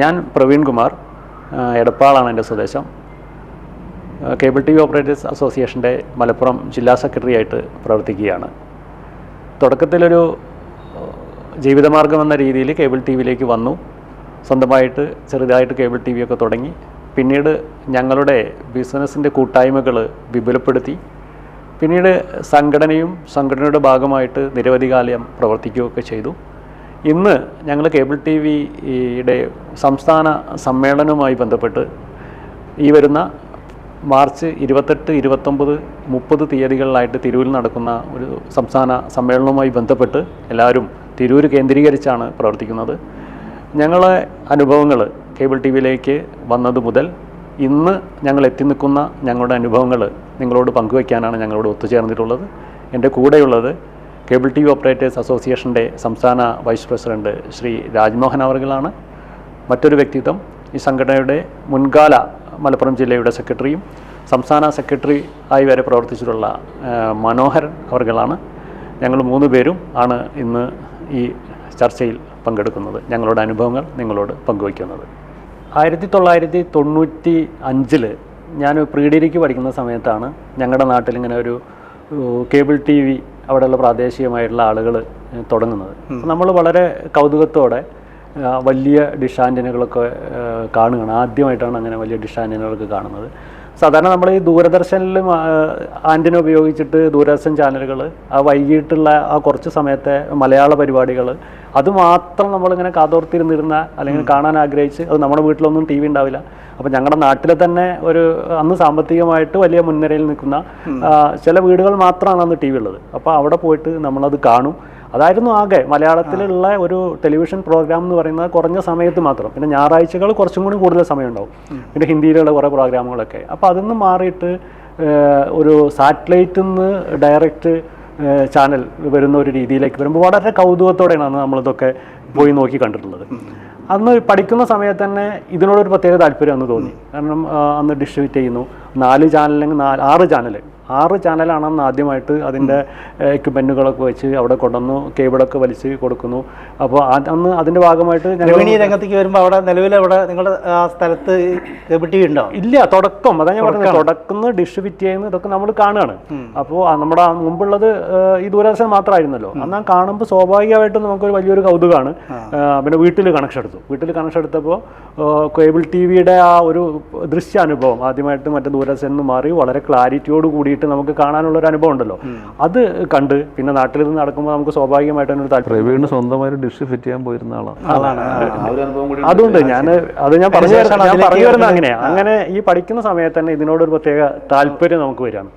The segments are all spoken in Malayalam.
ഞാൻ പ്രവീൺ കുമാർ, എടപ്പാളാണ് എൻ്റെ സ്വദേശം. കേബിൾ ടി വി ഓപ്പറേറ്റേഴ്സ് അസോസിയേഷൻ്റെ മലപ്പുറം ജില്ലാ സെക്രട്ടറി ആയിട്ട് പ്രവർത്തിക്കുകയാണ്. തുടക്കത്തിലൊരു ജീവിതമാർഗം എന്ന രീതിയിൽ കേബിൾ ടി വിയിലേക്ക് വന്നു. സ്വന്തമായിട്ട് ചെറുതായിട്ട് കേബിൾ ടി വിയൊക്കെ തുടങ്ങി. പിന്നീട് ഞങ്ങളുടെ ബിസിനസ്സിൻ്റെ കൂട്ടായ്മകൾ വിപുലപ്പെടുത്തി. പിന്നീട് സംഘടനയുടെ ഭാഗമായിട്ട് നിരവധി കാലം പ്രവർത്തിക്കുകയൊക്കെ ചെയ്തു. ഇന്ന് ഞങ്ങൾ കേബിൾ ടി വിയുടെ സംസ്ഥാന സമ്മേളനവുമായി ബന്ധപ്പെട്ട് ഈ വരുന്ന മാർച്ച് 28, 29, 30 തീയതികളിലായിട്ട് തിരൂരിൽ നടക്കുന്ന ഒരു സംസ്ഥാന സമ്മേളനവുമായി ബന്ധപ്പെട്ട് എല്ലാവരും തിരൂർ കേന്ദ്രീകരിച്ചാണ് പ്രവർത്തിക്കുന്നത്. ഞങ്ങളെ അനുഭവങ്ങൾ കേബിൾ ടി വിയിലേക്ക് വന്നത് മുതൽ ഇന്ന് ഞങ്ങൾ എത്തി നിൽക്കുന്ന ഞങ്ങളുടെ അനുഭവങ്ങൾ നിങ്ങളോട് പങ്കുവയ്ക്കാനാണ് ഞങ്ങളോട് ഒത്തുചേർന്നിട്ടുള്ളത്. എൻ്റെ കൂടെയുള്ളത് കേബിൾ ടി വി ഓപ്പറേറ്റേഴ്സ് അസോസിയേഷൻ്റെ സംസ്ഥാന വൈസ് പ്രസിഡന്റ് ശ്രീ രാജ്മോഹൻ അവർകളാണ്. മറ്റൊരു വ്യക്തിത്വം ഈ സംഘടനയുടെ മുൻകാല മലപ്പുറം ജില്ലയുടെ സെക്രട്ടറിയും സംസ്ഥാന സെക്രട്ടറി ആയി വരെ പ്രവർത്തിച്ചിട്ടുള്ള മനോഹരൻ അവർകളാണ്. ഞങ്ങൾ 3 പേരും ആണ് ഇന്ന് ഈ ചർച്ചയിൽ പങ്കെടുക്കുന്നത്, ഞങ്ങളുടെ അനുഭവങ്ങൾ നിങ്ങളോട് പങ്കുവയ്ക്കുന്നത്. 1995 ഞാൻ പ്രീ ഡിഗ്രിക്ക് പഠിക്കുന്ന സമയത്താണ് ഞങ്ങളുടെ നാട്ടിൽ ഇങ്ങനെ ഒരു കേബിൾ ടി വി അവിടെയുള്ള പ്രാദേശികമായിട്ടുള്ള ആളുകൾ തുടങ്ങുന്നത്. നമ്മൾ വളരെ കൗതുകത്തോടെ വലിയ ഡിഷ് ആൻറ്റനുകളൊക്കെ കാണുകയാണ്. ആദ്യമായിട്ടാണ് അങ്ങനെ വലിയ ഡിഷ് ആൻറ്റനുകളൊക്കെ കാണുന്നത്. സാധാരണ നമ്മൾ ഈ ദൂരദർശനിലും ആൻറ്റന ഉപയോഗിച്ചിട്ട് ദൂരദർശൻ ചാനലുകൾ ആ വൈകിട്ടുള്ള ആ കുറച്ച് സമയത്തെ മലയാള പരിപാടികൾ അത് മാത്രം നമ്മളിങ്ങനെ കാതോർത്തിരുന്നിരുന്ന അല്ലെങ്കിൽ കാണാൻ ആഗ്രഹിച്ച്, അത് നമ്മുടെ വീട്ടിലൊന്നും ടി വി ഉണ്ടാവില്ല. അപ്പോൾ ഞങ്ങളുടെ നാട്ടിലെ തന്നെ ഒരു അന്ന് സാമ്പത്തികമായിട്ട് വലിയ മുൻനിരയിൽ നിൽക്കുന്ന ചില വീടുകൾ മാത്രമാണ് അന്ന് ടി വി ഉള്ളത്. അപ്പോൾ അവിടെ പോയിട്ട് നമ്മളത് കാണും. അതായിരുന്നു ആകെ മലയാളത്തിലുള്ള ഒരു ടെലിവിഷൻ പ്രോഗ്രാം എന്ന് പറയുന്നത് കുറഞ്ഞ സമയത്ത് മാത്രം. പിന്നെ ഞായറാഴ്ചകൾ കുറച്ചും കൂടി കൂടുതൽ സമയം ഉണ്ടാവും. പിന്നെ ഹിന്ദിയിലുള്ള കുറേ പ്രോഗ്രാമുകളൊക്കെ. അപ്പോൾ അതിൽ നിന്ന് മാറിയിട്ട് ഒരു സാറ്റലൈറ്റിൽ നിന്ന് ഡയറക്റ്റ് ചാനൽ വരുന്ന ഒരു രീതിയിലേക്ക് വരുമ്പോൾ വളരെ കൗതുകത്തോടെയാണ് നമ്മളിതൊക്കെ പോയി നോക്കി കണ്ടിട്ടുള്ളത്. അന്ന് പഠിക്കുന്ന സമയത്ത് തന്നെ ഇതിനോടൊരു പ്രത്യേക താല്പര്യം അന്ന് തോന്നി. കാരണം അന്ന് ഡിസ്ട്രിബ്യൂട്ട് ചെയ്യുന്നു 4 ചാനൽ അല്ലെങ്കിൽ 6 ചാനലാണ് അന്ന് ആദ്യമായിട്ട് അതിൻ്റെ എക്യുപ്മെൻറ്റുകളൊക്കെ വെച്ച് അവിടെ കൊണ്ടുവന്നു, കേബിളൊക്കെ വലിച്ച് കൊടുക്കുന്നു. അപ്പോൾ അന്ന് അതിൻ്റെ ഭാഗമായിട്ട് രംഗത്തേക്ക് വരുമ്പോൾ അവിടെ നിലവിലവിടെ നിങ്ങളുടെ ആ സ്ഥലത്ത് കേബിൾ ടി വി ഉണ്ടോ? ഇല്ല, തുടക്കം അതാ ഞാൻ പറഞ്ഞത്, തുടക്കുന്ന ഡിസ്ട്രിബ്യൂട്ട് ചെയ്യുന്ന ഇതൊക്കെ നമ്മൾ കാണുകയാണ്. അപ്പോൾ നമ്മുടെ മുമ്പുള്ളത് ഈ ദൂരദർശൻ മാത്രമായിരുന്നല്ലോ. അന്ന് കാണുമ്പോൾ സ്വാഭാവികമായിട്ടും നമുക്കൊരു വലിയൊരു കൗതുകമാണ്. പിന്നെ വീട്ടിൽ കണക്ഷൻ എടുത്തപ്പോൾ കേബിൾ ടി വിയുടെ ആ ഒരു ദൃശ്യാനുഭവം ആദ്യമായിട്ട് മറ്റേ ദൂരദർശനിൽ നിന്ന് മാറി വളരെ ക്ലാരിറ്റിയോട് കൂടിയിട്ട് നമുക്ക് കാണാനുള്ളൊരു അനുഭവം ഉണ്ടല്ലോ. അത് കണ്ട് പിന്നെ നാട്ടിൽ നിന്ന് നടക്കുമ്പോൾ നമുക്ക് സ്വാഭാവികമായിട്ട് താല്പര്യം. സ്വന്തമായിട്ട് ഡിഷ് ഫിറ്റ് ചെയ്യാൻ പോയിരുന്ന ആളാണ്. അതുകൊണ്ട് ഞാൻ പറഞ്ഞു വരുന്നത് അങ്ങനെ ഈ പഠിക്കുന്ന സമയത്ത് തന്നെ ഇതിനോടൊരു പ്രത്യേക താല്പര്യം നമുക്ക് വരികയാണ്.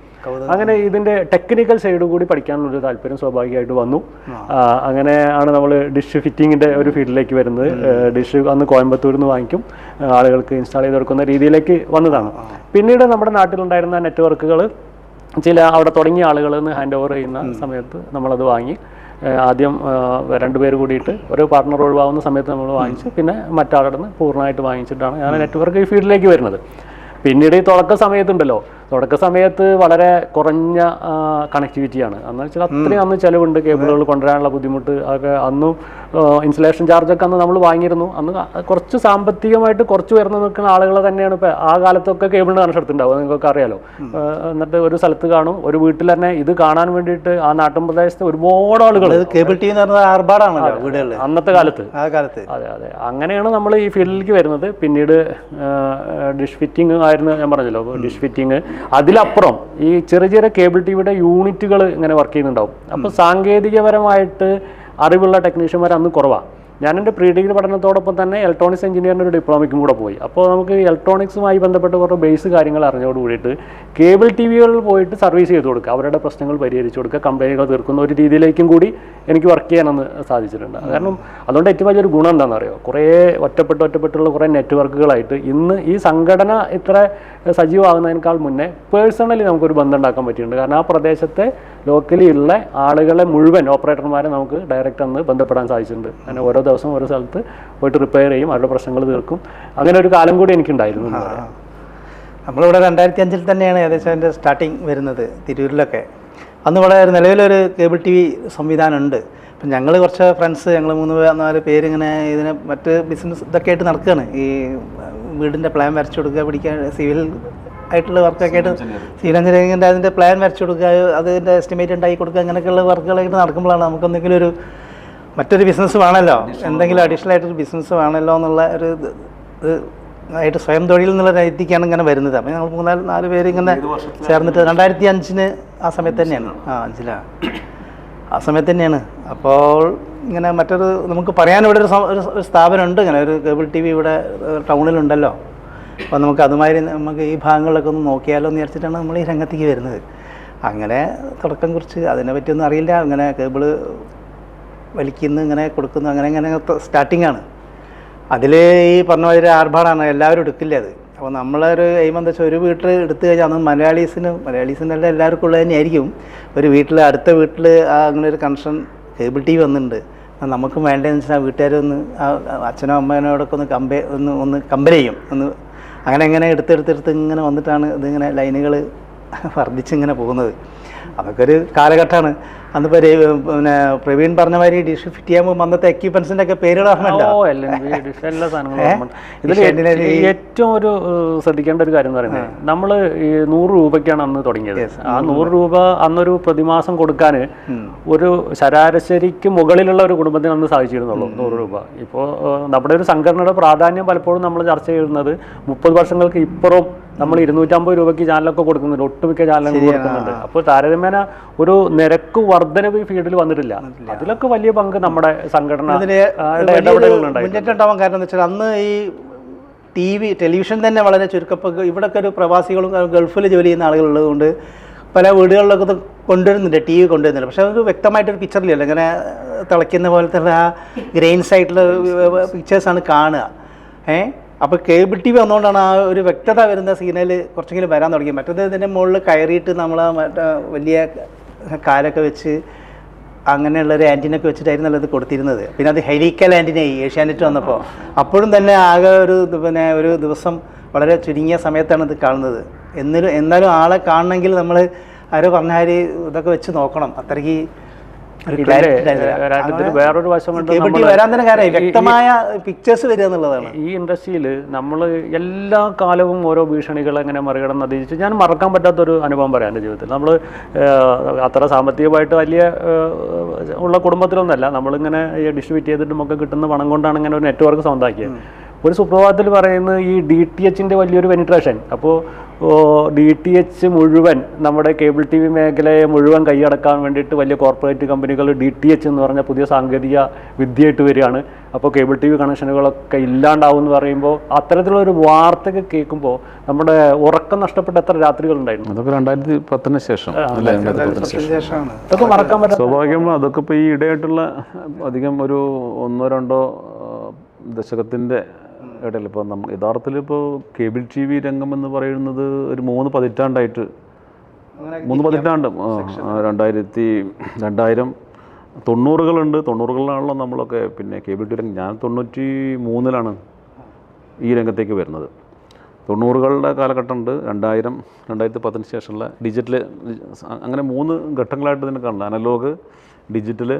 അങ്ങനെ ഇതിൻ്റെ ടെക്നിക്കൽ സൈഡ് കൂടി പഠിക്കാനുള്ളൊരു താല്പര്യം സ്വാഭാവികമായിട്ട് വന്നു. അങ്ങനെയാണ് നമ്മൾ ഡിഷ് ഫിറ്റിങ്ങിൻ്റെ ഒരു ഫീൽഡിലേക്ക് വരുന്നത്. ഡിഷ് അന്ന് കോയമ്പത്തൂരിൽ നിന്ന് വാങ്ങിക്കും, ആളുകൾക്ക് ഇൻസ്റ്റാൾ ചെയ്ത് കൊടുക്കുന്ന രീതിയിലേക്ക് വന്നതാണ്. പിന്നീട് നമ്മുടെ നാട്ടിലുണ്ടായിരുന്ന നെറ്റ്വർക്കുകൾ ചില അവിടെ തുടങ്ങിയ ആളുകളിൽ നിന്ന് ഹാൻഡ് ഓവർ ചെയ്യുന്ന സമയത്ത് നമ്മളത് വാങ്ങി. ആദ്യം 2 പേര് കൂടിയിട്ട് ഒരു പാർട്ണർ ഒഴിവാകുന്ന സമയത്ത് നമ്മൾ വാങ്ങിച്ച് പിന്നെ മറ്റാളുടെ നിന്ന് പൂർണ്ണമായിട്ട് വാങ്ങിച്ചിട്ടാണ് ഞാൻ നെറ്റ്വർക്ക് ഈ ഫീൽഡിലേക്ക് വരുന്നത്. പിന്നീട് ഈ തുടക്ക സമയത്ത് വളരെ കുറഞ്ഞ കണക്ടിവിറ്റിയാണ്. എന്ന് വെച്ചാൽ അത്രയും അന്ന് ചിലവുണ്ട്, കേബിളുകൾ കൊണ്ടുവരാനുള്ള ബുദ്ധിമുട്ട് ഒക്കെ. അന്നും ഇൻസ്റ്റലേഷൻ ചാർജൊക്കെ അന്ന് നമ്മൾ വാങ്ങിയിരുന്നു. അന്ന് കുറച്ച് സാമ്പത്തികമായിട്ട് കുറച്ച് ഉയർന്നു നിൽക്കുന്ന ആളുകൾ തന്നെയാണ് ഇപ്പോൾ ആ കാലത്തൊക്കെ കേബിളിന് കണക്ഷൻ എടുത്തിട്ടുണ്ടാവും, നിങ്ങൾക്കൊക്കെ അറിയാലോ. എന്നിട്ട് ഒരു സ്ഥലത്ത് കാണും, ഒരു വീട്ടിൽ തന്നെ ഇത് കാണാൻ വേണ്ടിയിട്ട് ആ നാട്ടിൻ പ്രദേശത്ത് ഒരുപാട് ആളുകൾ കേബിൾ ടി വി അന്നത്തെ കാലത്ത്. അതെ, അങ്ങനെയാണ് നമ്മൾ ഈ ഫീൽഡിലേക്ക് വരുന്നത്. പിന്നീട് ഡിഷ് ഫിറ്റിംഗ് ആയിരുന്നു, ഞാൻ പറഞ്ഞല്ലോ, ഡിഷ് ഫിറ്റിംഗ്. അതിലപ്പുറം ഈ ചെറിയ കേബിൾ ടി വിയുടെ യൂണിറ്റുകൾ ഇങ്ങനെ വർക്ക് ചെയ്യുന്നുണ്ടാവും. അപ്പോൾ സാങ്കേതികപരമായിട്ട് അറിവുള്ള ടെക്നീഷ്യന്മാർ അന്ന് കുറവാണ്. ഞാൻ എൻ്റെ പ്രീ ഡിഗ്രി പഠനത്തോടൊപ്പം തന്നെ ഇലക്ട്രോണിക്സ് എഞ്ചിനീയറിൻ്റെ ഒരു ഡിപ്ലോമയ്ക്കും കൂടെ പോയി. അപ്പോൾ നമുക്ക് ഇലക്ട്രോണിക്സുമായി ബന്ധപ്പെട്ട് കുറേ ബേസ് കാര്യങ്ങൾ അറിഞ്ഞോട് കൂടിയിട്ട് കേബിൾ ടി വികളിൽ പോയിട്ട് സർവീസ് ചെയ്ത് കൊടുക്കുക, അവരുടെ പ്രശ്നങ്ങൾ പരിഹരിച്ചു കൊടുക്കുക, കംപ്ലൈൻറ്റുകൾ തീർക്കുന്ന ഒരു രീതിയിലേക്കും കൂടി എനിക്ക് വർക്ക് ചെയ്യാനൊന്ന് സാധിച്ചിട്ടുണ്ട്. കാരണം അതുകൊണ്ട് ഏറ്റവും വലിയൊരു ഗുണം എന്താണെന്ന് അറിയോ, കുറേ ഒറ്റപ്പെട്ടുള്ള കുറേ നെറ്റ്വർക്കുകളായിട്ട് ഇന്ന് ഈ സംഘടന ഇത്ര സജീവമാകുന്നതിനേക്കാൾ മുന്നേ പേഴ്സണലി നമുക്കൊരു ബന്ധം ഉണ്ടാക്കാൻ പറ്റിയിട്ടുണ്ട്. കാരണം ആ പ്രദേശത്തെ ലോക്കലി ഉള്ള ആളുകളെ മുഴുവൻ ഓപ്പറേറ്റർമാരെ നമുക്ക് ഡയറക്റ്റ് അന്ന് ബന്ധപ്പെടാൻ സാധിച്ചിട്ടുണ്ട്. അങ്ങനെ ഓരോ ദിവസം ഓരോ സ്ഥലത്ത് പോയിട്ട് റിപ്പയർ ചെയ്യും, അവരുടെ പ്രശ്നങ്ങൾ തീർക്കും. അങ്ങനെ ഒരു കാലം കൂടി എനിക്കുണ്ടായിരുന്നു. നമ്മളിവിടെ 2005 തന്നെയാണ് ഏകദേശം അതിൻ്റെ സ്റ്റാർട്ടിങ് വരുന്നത് തിരൂരിലൊക്കെ. അന്ന് ഇവിടെ നിലവിലൊരു കേബിൾ ടി വി സംവിധാനം ഉണ്ട്. അപ്പം ഞങ്ങൾ കുറച്ച് ഫ്രണ്ട്സ് ഞങ്ങൾ 3-4 പേര് ഇങ്ങനെ ഇതിനെ മറ്റ് ബിസിനസ് ഇതൊക്കെ ആയിട്ട് നടക്കുകയാണ്. ഈ വീടിൻ്റെ പ്ലാൻ വരച്ചു കൊടുക്കുക, പിടിക്കാൻ സിവിൽ ആയിട്ടുള്ള വർക്കൊക്കെ ആയിട്ട് സിവിൽ എഞ്ചിനീയറിങ്ങിൻ്റെ അതിൻ്റെ പ്ലാൻ വരച്ചു കൊടുക്കുക, അതിൻ്റെ എസ്റ്റിമേറ്റ് ഉണ്ടാക്കി കൊടുക്കുക, അങ്ങനെയൊക്കെയുള്ള വർക്കുകളായിട്ട് നടക്കുമ്പോഴാണ് നമുക്കെന്തെങ്കിലും ഒരു മറ്റൊരു ബിസിനസ് വേണമല്ലോ, എന്തെങ്കിലും അഡീഷണൽ ആയിട്ടൊരു ബിസിനസ് വേണമല്ലോ എന്നുള്ള ഒരു ഇത് ആയിട്ട് സ്വയം തൊഴിൽ എന്നുള്ള രീതിക്കാണ് ഇങ്ങനെ വരുന്നത്. അപ്പോൾ ഞങ്ങൾ 3-4 പേര് ഇങ്ങനെ ചേർന്നിട്ട് 2005 ആ സമയത്ത് തന്നെയാണ്, 5 ആ സമയത്ത് തന്നെയാണ്. അപ്പോൾ ഇങ്ങനെ മറ്റൊരു നമുക്ക് പറയാൻ ഇവിടെ ഒരു സ്ഥാപനമുണ്ട്, ഇങ്ങനെ ഒരു കേബിൾ TV ഇവിടെ ടൗണിലുണ്ടല്ലോ. അപ്പോൾ നമുക്ക് അതുമാതിരി നമുക്ക് ഈ ഭാഗങ്ങളിലൊക്കെ ഒന്ന് നോക്കിയാലോ എന്ന് വിചാരിച്ചിട്ടാണ് നമ്മൾ ഈ രംഗത്തേക്ക് വരുന്നത്. അങ്ങനെ തുടക്കം കുറിച്ച് അതിനെ പറ്റിയൊന്നും അറിയില്ല, അങ്ങനെ കേബിള് വലിക്കുന്നു, ഇങ്ങനെ കൊടുക്കുന്നു, അങ്ങനെ സ്റ്റാർട്ടിംഗ് ആണ്. അതിൽ ഈ പറഞ്ഞ മാതിരി ആർഭാടാണ്, എല്ലാവരും എടുക്കില്ല അത്. അപ്പോൾ നമ്മളൊരു എയിം എന്താ വെച്ചാൽ ഒരു വീട്ടിൽ എടുത്തു കഴിഞ്ഞാൽ അന്ന് മലയാളീസിനല്ല എല്ലാവർക്കും ഉള്ളത് തന്നെയായിരിക്കും. ഒരു വീട്ടിൽ അടുത്ത വീട്ടിൽ അങ്ങനെ ഒരു കണക്ഷൻ കേബിൾ TV വന്നിട്ടുണ്ട്, നമുക്കും വേണ്ടതെന്ന് വെച്ചാൽ വീട്ടുകാരൊന്ന് അച്ഛനോ അമ്മേനോടൊക്കെ ഒന്ന് കമ്പയർ ചെയ്യും, അങ്ങനെ എടുത്തെടുത്ത് ഇങ്ങനെ വന്നിട്ടാണ് ഇതിങ്ങനെ ലൈനുകൾ വർദ്ധിച്ചിങ്ങനെ പോകുന്നത്. അതൊക്കെ ഒരു കാലഘട്ടമാണ്. അന്നിപ്പോൾ പിന്നെ പ്രവീൺ പറഞ്ഞ മാതിരി ഡിഷ് ഫിറ്റ് ചെയ്യുമ്പോൾ അന്നത്തെ എക്യുപ്മെന്റ്സിന്റെ ഒക്കെ പേരുകൾ ഇതിൽ ഏറ്റവും ഒരു ശ്രദ്ധിക്കേണ്ട ഒരു കാര്യം എന്ന് പറയുന്നത്, നമ്മൾ ഈ 100 രൂപയ്ക്കാണ് അന്ന് തുടങ്ങിയത്. ആ 100 രൂപ അന്നൊരു പ്രതിമാസം കൊടുക്കാൻ ഒരു ശരാശരിക്ക് മുകളിലുള്ള ഒരു കുടുംബത്തിന് അന്ന് സാധിച്ചിരുന്നുള്ളൂ 100 രൂപ. ഇപ്പോൾ നമ്മുടെ ഒരു സംഘടനയുടെ പ്രാധാന്യം പലപ്പോഴും നമ്മൾ ചർച്ച ചെയ്യുന്നത് 30 വർഷങ്ങൾക്ക് ഇപ്പുറം നമ്മൾ 250 രൂപയ്ക്ക് ചാനലൊക്കെ കൊടുക്കുന്നുണ്ട്, ഒട്ടുമിക്ക ചാനലുകൾ കൊടുക്കുന്നുണ്ട്. അപ്പോൾ താരതമ്യേന ഒരു നിരക്ക് വർധനവ് ഈ ഫീൽഡിൽ വന്നിട്ടില്ല. അതിലൊക്കെ വലിയ പങ്ക് നമ്മുടെ സംഘടന മുന്നേറ്റം ഉണ്ടാവാൻ കാരണം എന്ന് വെച്ചാൽ അന്ന് ഈ ടെലിവിഷൻ തന്നെ വളരെ ചുരുക്കപ്പോൾ ഇവിടെയൊക്കെ ഒരു പ്രവാസികളും ഗൾഫിൽ ജോലി ചെയ്യുന്ന ആളുകളുള്ളത് കൊണ്ട് പല വീടുകളിലൊക്കെ കൊണ്ടുവരുന്നുണ്ട്, TV കൊണ്ടുവരുന്നുണ്ട്. പക്ഷെ അത് വ്യക്തമായിട്ടൊരു പിക്ചറിലല്ല, ഇങ്ങനെ തിളയ്ക്കുന്ന പോലത്തെ ആ ഗ്രെയിൻസ് ആയിട്ടുള്ള പിക്ചേഴ്സാണ് കാണുക. അപ്പോൾ കേബിൾ TV വന്നുകൊണ്ടാണ് ആ ഒരു വ്യക്തത വരുന്ന സിഗ്നൽ കുറച്ചെങ്കിലും വരാൻ തുടങ്ങി. മറ്റേത് ഇതിൻ്റെ മുകളിൽ കയറിയിട്ട് നമ്മൾ മറ്റേ വലിയ കാലൊക്കെ വെച്ച് അങ്ങനെയുള്ളൊരു ആൻറ്റിനൊക്കെ വെച്ചിട്ടായിരുന്നല്ലോ ഇത് കൊടുത്തിരുന്നത്. പിന്നെ അത് ഹെലിക്കൽ ആൻറ്റിനായി ഏഷ്യാനെറ്റ് വന്നപ്പോൾ. അപ്പോഴും തന്നെ ആകെ ഒരു ദിവസം വളരെ ചുരുങ്ങിയ സമയത്താണ് ഇത് കാണുന്നത്. എന്നാലും ആളെ കാണണമെങ്കിൽ നമ്മൾ ആരോ പറഞ്ഞാൽ ഇതൊക്കെ വെച്ച് നോക്കണം, അത്രയ്ക്ക് വേറൊരു വശമുണ്ട്. വ്യക്തമായ പിക്ചേഴ്സ് വരിക എന്നുള്ളതാണ്. ഈ ഇൻഡസ്ട്രിയിൽ നമ്മൾ എല്ലാ കാലവും ഓരോ ഭീഷണികൾ എങ്ങനെ മറികടന്ന് ഞാൻ മറക്കാൻ പറ്റാത്തൊരു അനുഭവം പറയാം എൻ്റെ ജീവിതത്തിൽ. നമ്മൾ അത്ര സാമ്പത്തികമായിട്ട് വലിയ ഉള്ള കുടുംബത്തിലൊന്നല്ല, നമ്മളിങ്ങനെ ഡിസ്ട്രിബ്യൂട്ട് ചെയ്തിട്ടുമൊക്കെ കിട്ടുന്ന പണം കൊണ്ടാണ് ഇങ്ങനെ ഒരു നെറ്റ്വർക്ക് സ്വന്തമാക്കിയത്. ഒരു സുപ്രഭാതത്തിൽ പറയുന്നത് ഈ DTHൻ്റെ വലിയൊരു പെനിട്രേഷൻ. അപ്പോൾ DTH മുഴുവൻ നമ്മുടെ കേബിൾ TV മേഖലയെ മുഴുവൻ കൈയടക്കാൻ വേണ്ടിയിട്ട് വലിയ കോർപ്പറേറ്റ് കമ്പനികൾ DTH എന്ന് പറഞ്ഞ പുതിയ സാങ്കേതിക വിദ്യയായിട്ട് വരികയാണ്. അപ്പോൾ കേബിൾ TV കണക്ഷനുകളൊക്കെ ഇല്ലാണ്ടാവും എന്ന് പറയുമ്പോൾ അത്തരത്തിലുള്ളൊരു വാർത്തകൾ കേൾക്കുമ്പോൾ നമ്മുടെ ഉറക്കം നഷ്ടപ്പെട്ട എത്ര രാത്രികൾ ഉണ്ടായിരുന്നു. അതൊക്കെ 2010 ശേഷം അതൊക്കെ മറക്കാൻ പറ്റാത്ത സ്വാഭാവികമായി. അതൊക്കെ ഇപ്പോൾ ഈ ഇടയായിട്ടുള്ള അധികം ഒരു 1-2 ദശകത്തിൻ്റെ ഇടയിൽ ഇപ്പോൾ യഥാർത്ഥത്തിൽ ഇപ്പോൾ കേബിൾ TV രംഗം എന്ന് പറയുന്നത് ഒരു 3 പതിറ്റാണ്ടായിട്ട് 3 പതിറ്റാണ്ട് 2000 90കളുണ്ട്. 90കളിലാണല്ലോ നമ്മളൊക്കെ പിന്നെ കേബിൾ TV രംഗം. ഞാൻ 93-ലാണ് ഈ രംഗത്തേക്ക് വരുന്നത്. 90കളുടെ കാലഘട്ടമുണ്ട്, 2000 2010 ശേഷമുള്ള ഡിജിറ്റൽ, അങ്ങനെ 3 ഘട്ടങ്ങളായിട്ട് ഇതിനെ കാണുന്നത്. അനലോഗ്, ഡിജിറ്റൽ,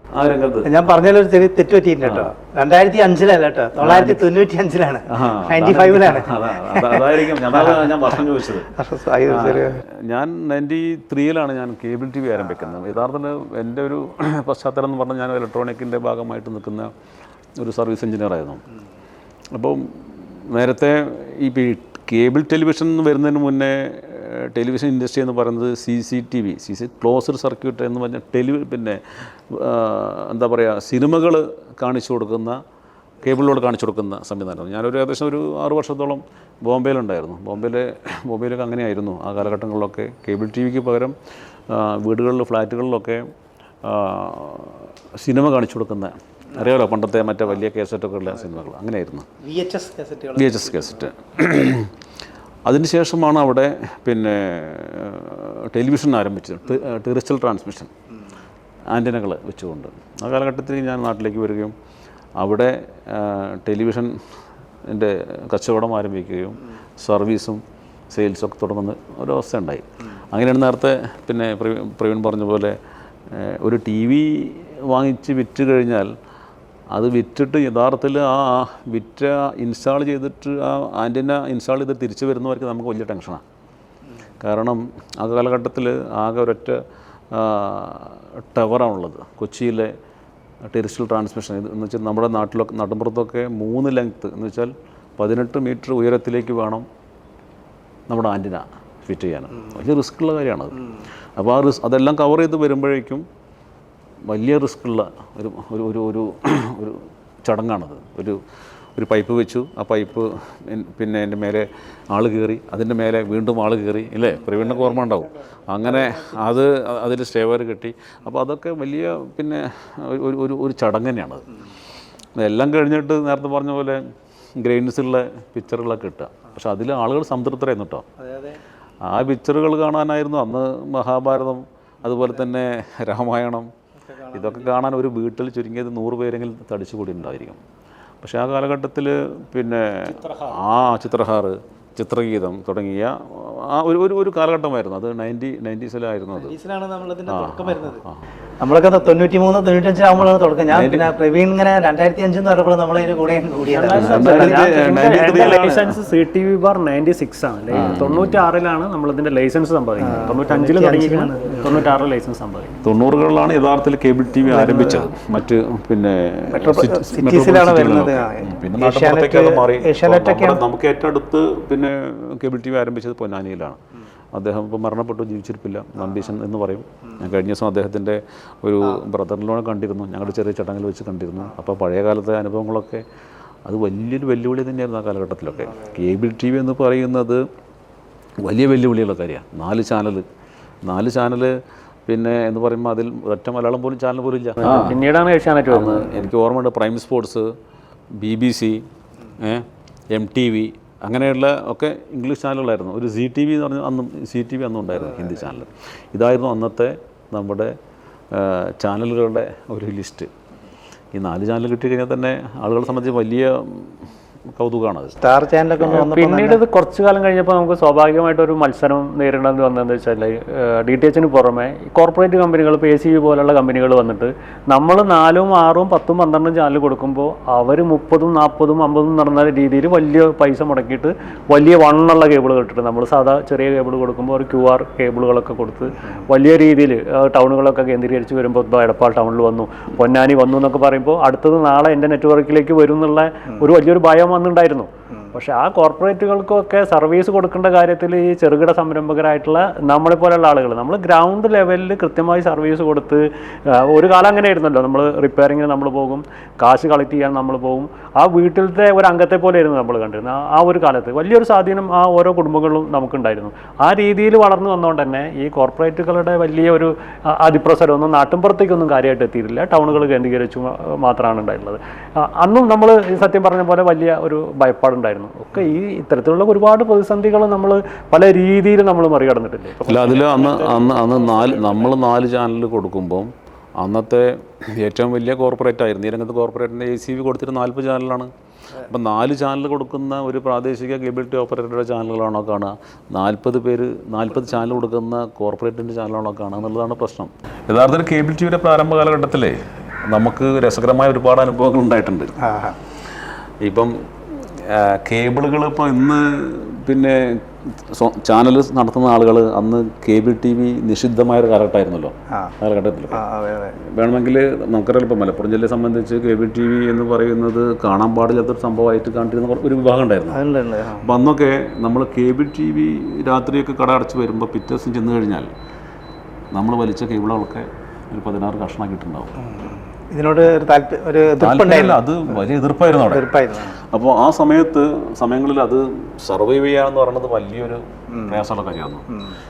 ആ രംഗത്ത്. ഞാൻ പറഞ്ഞൊരു തെറ്റ് പറ്റിയിട്ടുണ്ട് കേട്ടോ. 2005-ലല്ല കേട്ടോ, 1995-ലാണ്, 95-ലാണ്. അതായിരിക്കും ഞാൻ വർഷം ചോദിച്ചത്. ഞാൻ 93-ലാണ് ഞാൻ കേബിൾ TV ആരംഭിക്കുന്നത്. യഥാർത്ഥത്തിൽ എൻ്റെ ഒരു പശ്ചാത്തലം എന്ന് പറഞ്ഞാൽ ഞാൻ ഇലക്ട്രോണിക്കിൻ്റെ ഭാഗമായിട്ട് നിൽക്കുന്ന ഒരു സർവീസ് എഞ്ചിനീയറായിരുന്നു. അപ്പം നേരത്തെ ഈ കേബിൾ ടെലിവിഷൻ വരുന്നതിന് മുന്നേ ടെലിവിഷൻ ഇൻഡസ്ട്രി എന്ന് പറയുന്നത് CCTV, ക്ലോസ്ഡ് സർക്യൂട്ട് എന്ന് പറഞ്ഞാൽ പിന്നെ എന്താ പറയുക, സിനിമകൾ കാണിച്ചു കൊടുക്കുന്ന, കേബിളിലൂടെ കാണിച്ചു കൊടുക്കുന്ന സംവിധാനം. ഞാനൊരു ഏകദേശം ഒരു 6 വർഷത്തോളം ബോംബെയിലുണ്ടായിരുന്നു. ബോംബെയിലൊക്കെ അങ്ങനെയായിരുന്നു ആ കാലഘട്ടങ്ങളിലൊക്കെ. കേബിൾ TVക്ക് പകരം വീടുകളിൽ, ഫ്ലാറ്റുകളിലൊക്കെ സിനിമ കാണിച്ചു കൊടുക്കുന്ന, അറിയാമല്ലോ പണ്ടത്തെ മറ്റേ വലിയ കേസറ്റൊക്കെ ഉള്ള സിനിമകൾ, അങ്ങനെയായിരുന്നു. VHS cassette. അതിനുശേഷമാണ് അവിടെ പിന്നെ ടെലിവിഷൻ ആരംഭിച്ചത്, ടെറിസ്ട്രിയൽ ട്രാൻസ്മിഷൻ ആൻറ്റനകൾ വെച്ചുകൊണ്ട്. ആ കാലഘട്ടത്തിൽ ഞാൻ നാട്ടിലേക്ക് വരികയും അവിടെ ടെലിവിഷൻ്റെ കച്ചവടം ആരംഭിക്കുകയും സർവീസും സെയിൽസൊക്കെ തുടങ്ങുന്ന ഒരവസ്ഥ ഉണ്ടായി. അങ്ങനെയാണ് നേരത്തെ പിന്നെ പ്രവീൺ പറഞ്ഞ പോലെ ഒരു TV വാങ്ങിച്ച് വിറ്റ് കഴിഞ്ഞാൽ അത് വിറ്റിട്ട് യഥാർത്ഥത്തിൽ ആ വിറ്റ ഇൻസ്റ്റാൾ ചെയ്തിട്ട് ആ ആൻറ്റിന ഇൻസ്റ്റാൾ ചെയ്ത് തിരിച്ചു വരുന്നവർക്ക് നമുക്ക് വലിയ ടെൻഷനാണ്. കാരണം ആ കാലഘട്ടത്തിൽ ആകെ ഒരൊറ്റ ടവറാണുള്ളത്, കൊച്ചിയിലെ ടെറിസ്ട്രിയൽ ട്രാൻസ്മിഷൻ. എന്ന് വെച്ചാൽ നമ്മുടെ നാട്ടിൻപുറത്തൊക്കെ 3 ലെങ്ത്ത് എന്ന് വെച്ചാൽ 18 മീറ്റർ ഉയരത്തിലേക്ക് വേണം നമ്മുടെ ആൻറ്റിന ഫിറ്റ് ചെയ്യാൻ. വലിയ റിസ്ക്കുള്ള കാര്യമാണത്. അപ്പോൾ ആ അതെല്ലാം കവർ ചെയ്ത് വരുമ്പോഴേക്കും വലിയ റിസ്ക്കുള്ള ഒരു ഒരു ഒരു ഒരു ചടങ്ങാണത്. ഒരു പൈപ്പ് വെച്ചു, ആ പൈപ്പ് പിന്നെ എൻ്റെ മേലെ ആൾ കയറി, അതിൻ്റെ മേലെ വീണ്ടും ആൾ കയറി, ഇല്ലേ? പ്രവീണിനൊക്കെ ഓർമ്മ ഉണ്ടാവും. അങ്ങനെ അതിൽ സ്റ്റേവർ കെട്ടി. അപ്പോൾ അതൊക്കെ വലിയ പിന്നെ ഒരു ചടങ്ങ് തന്നെയാണത്. എല്ലാം കഴിഞ്ഞിട്ട് നേരത്തെ പറഞ്ഞ പോലെ ഗ്രെയിൻസുള്ള പിക്ചറുകളൊക്കെ കിട്ടുക. പക്ഷെ അതിൽ ആളുകൾ സംതൃപ്തരായിരുന്നു കേട്ടോ. ആ പിക്ചറുകൾ കാണാനായിരുന്നു അന്ന് മഹാഭാരതം, അതുപോലെ തന്നെ രാമായണം, ഇതൊക്കെ കാണാൻ ഒരു വീട്ടിൽ ചുരുങ്ങിയത് 100 പേരെങ്കിലും തടിച്ചു കൂടി ഉണ്ടായിരിക്കും. പക്ഷേ ആ കാലഘട്ടത്തിൽ പിന്നെ ചിത്രഹാർ, ചിത്രഗീതം തുടങ്ങിയ ആ ഒരു കാലഘട്ടമായിരുന്നു അത്. 90s-ലായിരുന്നു അത്. നമ്മളൊക്കെ 93, 95 ആകുമ്പോഴാണ് തുടക്കം. ഞാൻ പിന്നെ പ്രവീൺ ഇങ്ങനെ 2005 എന്ന് പറഞ്ഞപ്പോൾ നമ്മളതിന് കൂടെ ലൈസൻസ് CTV/96 ആണ്. 96-ലാണ് നമ്മളിതിന്റെ ലൈസൻസ് സംഭവിക്കുന്നത്. 95-ൽ തുടങ്ങിയാണ്, 96-ൽ ലൈസൻസ് സംഭവിക്കുന്നത്. 90-കളിലാണ് യഥാർത്ഥത്തിൽ കേബിൾ TV ആരംഭിച്ചത്. മറ്റ് പിന്നെ സിറ്റീസിലാണ് വരുന്നത്. പിന്നെ നാട്ടിൻപുറത്തേക്ക് അത് മാറി. നമുക്ക് ഏറ്റവും അടുത്ത് പിന്നെ കേബിൾ TV ആരംഭിച്ചത് പൊന്നാനിയിലാണ്. അദ്ദേഹം ഇപ്പോൾ മരണപ്പെട്ടു, ജീവിച്ചിരിപ്പില്ല, നമ്പീശൻ എന്ന് പറയും. ഞാൻ കഴിഞ്ഞ ദിവസം അദ്ദേഹത്തിൻ്റെ ഒരു ബ്രദറിനോട് കണ്ടിരുന്നു, ഞങ്ങളുടെ ചെറിയ ചടങ്ങിൽ വെച്ച് കണ്ടിരുന്നു. അപ്പോൾ പഴയ കാലത്തെ അനുഭവങ്ങളൊക്കെ അത് വലിയൊരു വെല്ലുവിളി തന്നെയായിരുന്നു ആ കാലഘട്ടത്തിലൊക്കെ. കേബിൾ TV എന്ന് പറയുന്നത് വലിയ വെല്ലുവിളിയുള്ള കാര്യമാണ്. 4 ചാനൽ പിന്നെ എന്ന് പറയുമ്പോൾ അതിൽ ഒറ്റ മലയാളം പോലും ചാനൽ പോലും ഇല്ല. പിന്നീടാണ് ഏഷ്യാനെറ്റ് വന്നത്. എനിക്ക് ഓർമ്മയുണ്ട് പ്രൈം സ്പോർട്സ്, BBC, MTV അങ്ങനെയുള്ള ഒക്കെ ഇംഗ്ലീഷ് ചാനലുകളായിരുന്നു. ഒരു ZTV എന്ന് പറഞ്ഞാൽ CTV അന്നും ഉണ്ടായിരുന്നു, ഹിന്ദി ചാനൽ. ഇതായിരുന്നു അന്നത്തെ നമ്മുടെ ചാനലുകളുടെ ഒരു ലിസ്റ്റ്. ഈ 4 ചാനൽ കിട്ടിക്കഴിഞ്ഞാൽ തന്നെ ആളുകളെ സംബന്ധിച്ച് വലിയ കൗതുകമാണ്. സ്റ്റാർ ചാനലൊക്കെ പിന്നീട് ഇത് കുറച്ചു കാലം കഴിഞ്ഞപ്പോൾ നമുക്ക് സ്വാഭാവികമായിട്ടൊരു മത്സരം നേരിടേണ്ടി വന്നതെന്ന് വെച്ചാൽ DTHന് പുറമെ കോർപ്പറേറ്റ് കമ്പനികൾ, ഇപ്പോൾ ACV പോലുള്ള കമ്പനികൾ വന്നിട്ട് നമ്മൾ 4, 6, 10, 12 ചാനൽ കൊടുക്കുമ്പോൾ അവർ 30, 40, 50 നടന്ന രീതിയിൽ വലിയ പൈസ മുടക്കിയിട്ട് വലിയ വണ്ണുള്ള കേബിൾ കിട്ടിട്ട് നമ്മൾ സാധാ ചെറിയ കേബിൾ കൊടുക്കുമ്പോൾ ഒരു QR കേബിളുകളൊക്കെ കൊടുത്ത് വലിയ രീതിയിൽ ടൗണുകളൊക്കെ കേന്ദ്രീകരിച്ച് വരുമ്പോൾ ഇപ്പോൾ എടപ്പാൾ ടൗണിൽ വന്നു, പൊന്നാനി വന്നു എന്നൊക്കെ പറയുമ്പോൾ അടുത്തത് നാളെ എൻ്റെ നെറ്റ്വർക്കിലേക്ക് വരും എന്നുള്ള ഒരു വലിയൊരു ഭയം വന്നിട്ടുണ്ടായിരുന്നു. പക്ഷേ ആ കോർപ്പറേറ്റുകൾക്കൊക്കെ സർവീസ് കൊടുക്കേണ്ട കാര്യത്തിൽ ഈ ചെറുകിട സംരംഭകരായിട്ടുള്ള നമ്മളെപ്പോലെയുള്ള ആളുകൾ നമ്മൾ ഗ്രൗണ്ട് ലെവലിൽ കൃത്യമായി സർവീസ് കൊടുത്ത്, ഒരു കാലം അങ്ങനെ ആയിരുന്നല്ലോ, നമ്മൾ റിപ്പയറിങ്ങിന് നമ്മൾ പോകും, കാശ് കളക്ട് ചെയ്യാൻ നമ്മൾ പോകും, ആ വീട്ടിലത്തെ ഒരു അംഗത്തെ പോലെ ആയിരുന്നു നമ്മൾ കണ്ടിരുന്നത്. ആ ഒരു കാലത്ത് വലിയൊരു സ്വാധീനം ആ ഓരോ കുടുംബങ്ങളിലും നമുക്കുണ്ടായിരുന്നു. ആ രീതിയിൽ വളർന്നു വന്നുകൊണ്ട് തന്നെ ഈ കോർപ്പറേറ്റുകളുടെ വലിയ ഒരു അതിപ്രസരമൊന്നും നാട്ടിൻപുറത്തേക്കൊന്നും കാര്യമായിട്ട് എത്തിയിട്ടില്ല, ടൗണുകൾ കേന്ദ്രീകരിച്ചു മാത്രമാണ് ഉണ്ടായിട്ടുള്ളത്. അന്നും നമ്മൾ സത്യം പറഞ്ഞ പോലെ വലിയ ഒരു ഭയപ്പാടുണ്ടായിരുന്നു. ഒക്കെ ഈ ഇത്തരത്തിലുള്ള ഒരുപാട് പ്രതിസന്ധികൾ നമ്മൾ പല രീതിയിൽ നമ്മൾ മറികടന്നിട്ടില്ലേ? അല്ല, അതിൽ അന്ന് നമ്മൾ 4 ചാനൽ കൊടുക്കുമ്പം അന്നത്തെ ഏറ്റവും വലിയ കോർപ്പറേറ്റ് ആയിരുന്നു ഈ രംഗത്ത്. കോർപ്പറേറ്റിൻ്റെ ACV കൊടുത്തിട്ട് 40 ചാനലാണ്. അപ്പം 4 ചാനൽ കൊടുക്കുന്ന ഒരു പ്രാദേശിക കേബിൾ TV ഓപ്പറേറ്ററുടെ ചാനലുകളാണോ കാണുക, 40 ചാനൽ കൊടുക്കുന്ന കോർപ്പറേറ്റിൻ്റെ ചാനലാണോ കാണുക എന്നുള്ളതാണ് പ്രശ്നം. യഥാർത്ഥത്തിൽ കേബിൾ TVയുടെ പ്രാരംഭ കാലഘട്ടത്തിലേ നമുക്ക് രസകരമായ ഒരുപാട് അനുഭവങ്ങൾ ഉണ്ടായിട്ടുണ്ട്. ഇപ്പം കേബിളുകൾ ഇപ്പോൾ ഇന്ന് പിന്നെ ചാനൽ നടത്തുന്ന ആളുകൾ അന്ന് കേബിൾ TV നിഷിദ്ധമായൊരു കാലഘട്ടമായിരുന്നല്ലോ കാലഘട്ടത്തിൽ. വേണമെങ്കിൽ നമുക്കറിയാം, ഇപ്പോൾ മലപ്പുറം ജില്ലയെ സംബന്ധിച്ച് കേബിൾ TV എന്ന് പറയുന്നത് കാണാൻ പാടില്ലാത്തൊരു സംഭവമായിട്ട് കണ്ടിരുന്ന ഒരു വിഭാഗം ഉണ്ടായിരുന്നു. അപ്പം അന്നൊക്കെ നമ്മൾ കേബിൾ TV രാത്രിയൊക്കെ കട അടച്ച് വരുമ്പോൾ പിറ്റേ ദിവസം ചെന്ന് കഴിഞ്ഞാൽ നമ്മൾ വലിച്ച കേബിളുകളൊക്കെ ഒരു 16 കഷ്ണമാക്കിയിട്ടുണ്ടാവും. ഇതിനോട് ഒരു അത് വലിയ എതിർപ്പായിരുന്നു അവിടെ. അപ്പോൾ ആ സമയങ്ങളിൽ അത് സർവൈവ് ചെയ്യാന്ന് പറയുന്നത് വലിയൊരു പ്രയാസമുള്ള കാര്യമാണ്.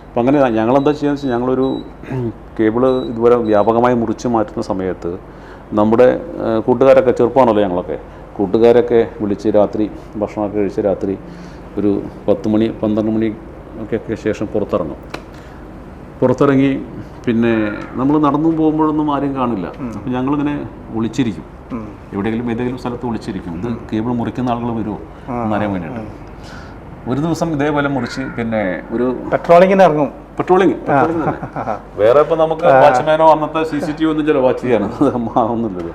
അപ്പം അങ്ങനെ ഞങ്ങളെന്താ ചെയ്യുക വെച്ചാൽ, ഞങ്ങളൊരു കേബിള് ഇതുപോലെ വ്യാപകമായി മുറിച്ച് മാറ്റുന്ന സമയത്ത് നമ്മുടെ കൂട്ടുകാരൊക്കെ, ചെറുപ്പമാണല്ലോ ഞങ്ങളൊക്കെ, കൂട്ടുകാരൊക്കെ വിളിച്ച് രാത്രി ഭക്ഷണമൊക്കെ കഴിച്ച് രാത്രി ഒരു 10 മണി 12 മണി ഒക്കെ ശേഷം പുറത്തിറങ്ങി പിന്നെ നമ്മൾ നടന്നു പോകുമ്പോഴൊന്നും ആരും കാണില്ല. അപ്പം ഞങ്ങളിങ്ങനെ ഒളിച്ചിരിക്കും, ഏതെങ്കിലും സ്ഥലത്ത് ഒളിച്ചിരിക്കും. ഇത് കേബിൾ മുറിക്കുന്ന ആളുകൾ വരുമോ എന്നറിയാൻ വേണ്ടിയിട്ട്. ഒരു ദിവസം ഇതേപോലെ മുറിച്ച് പിന്നെ ഒരു പെട്രോളിങ്ങിന് ഇറങ്ങും. പെട്രോളിങ് വേറെ ഇപ്പം നമുക്ക് വാച്ച്മാനോ അന്നത്തെ CCTV ഒന്നും ചില വാച്ച് ചെയ്യാനോ ഒന്നുമില്ലത്.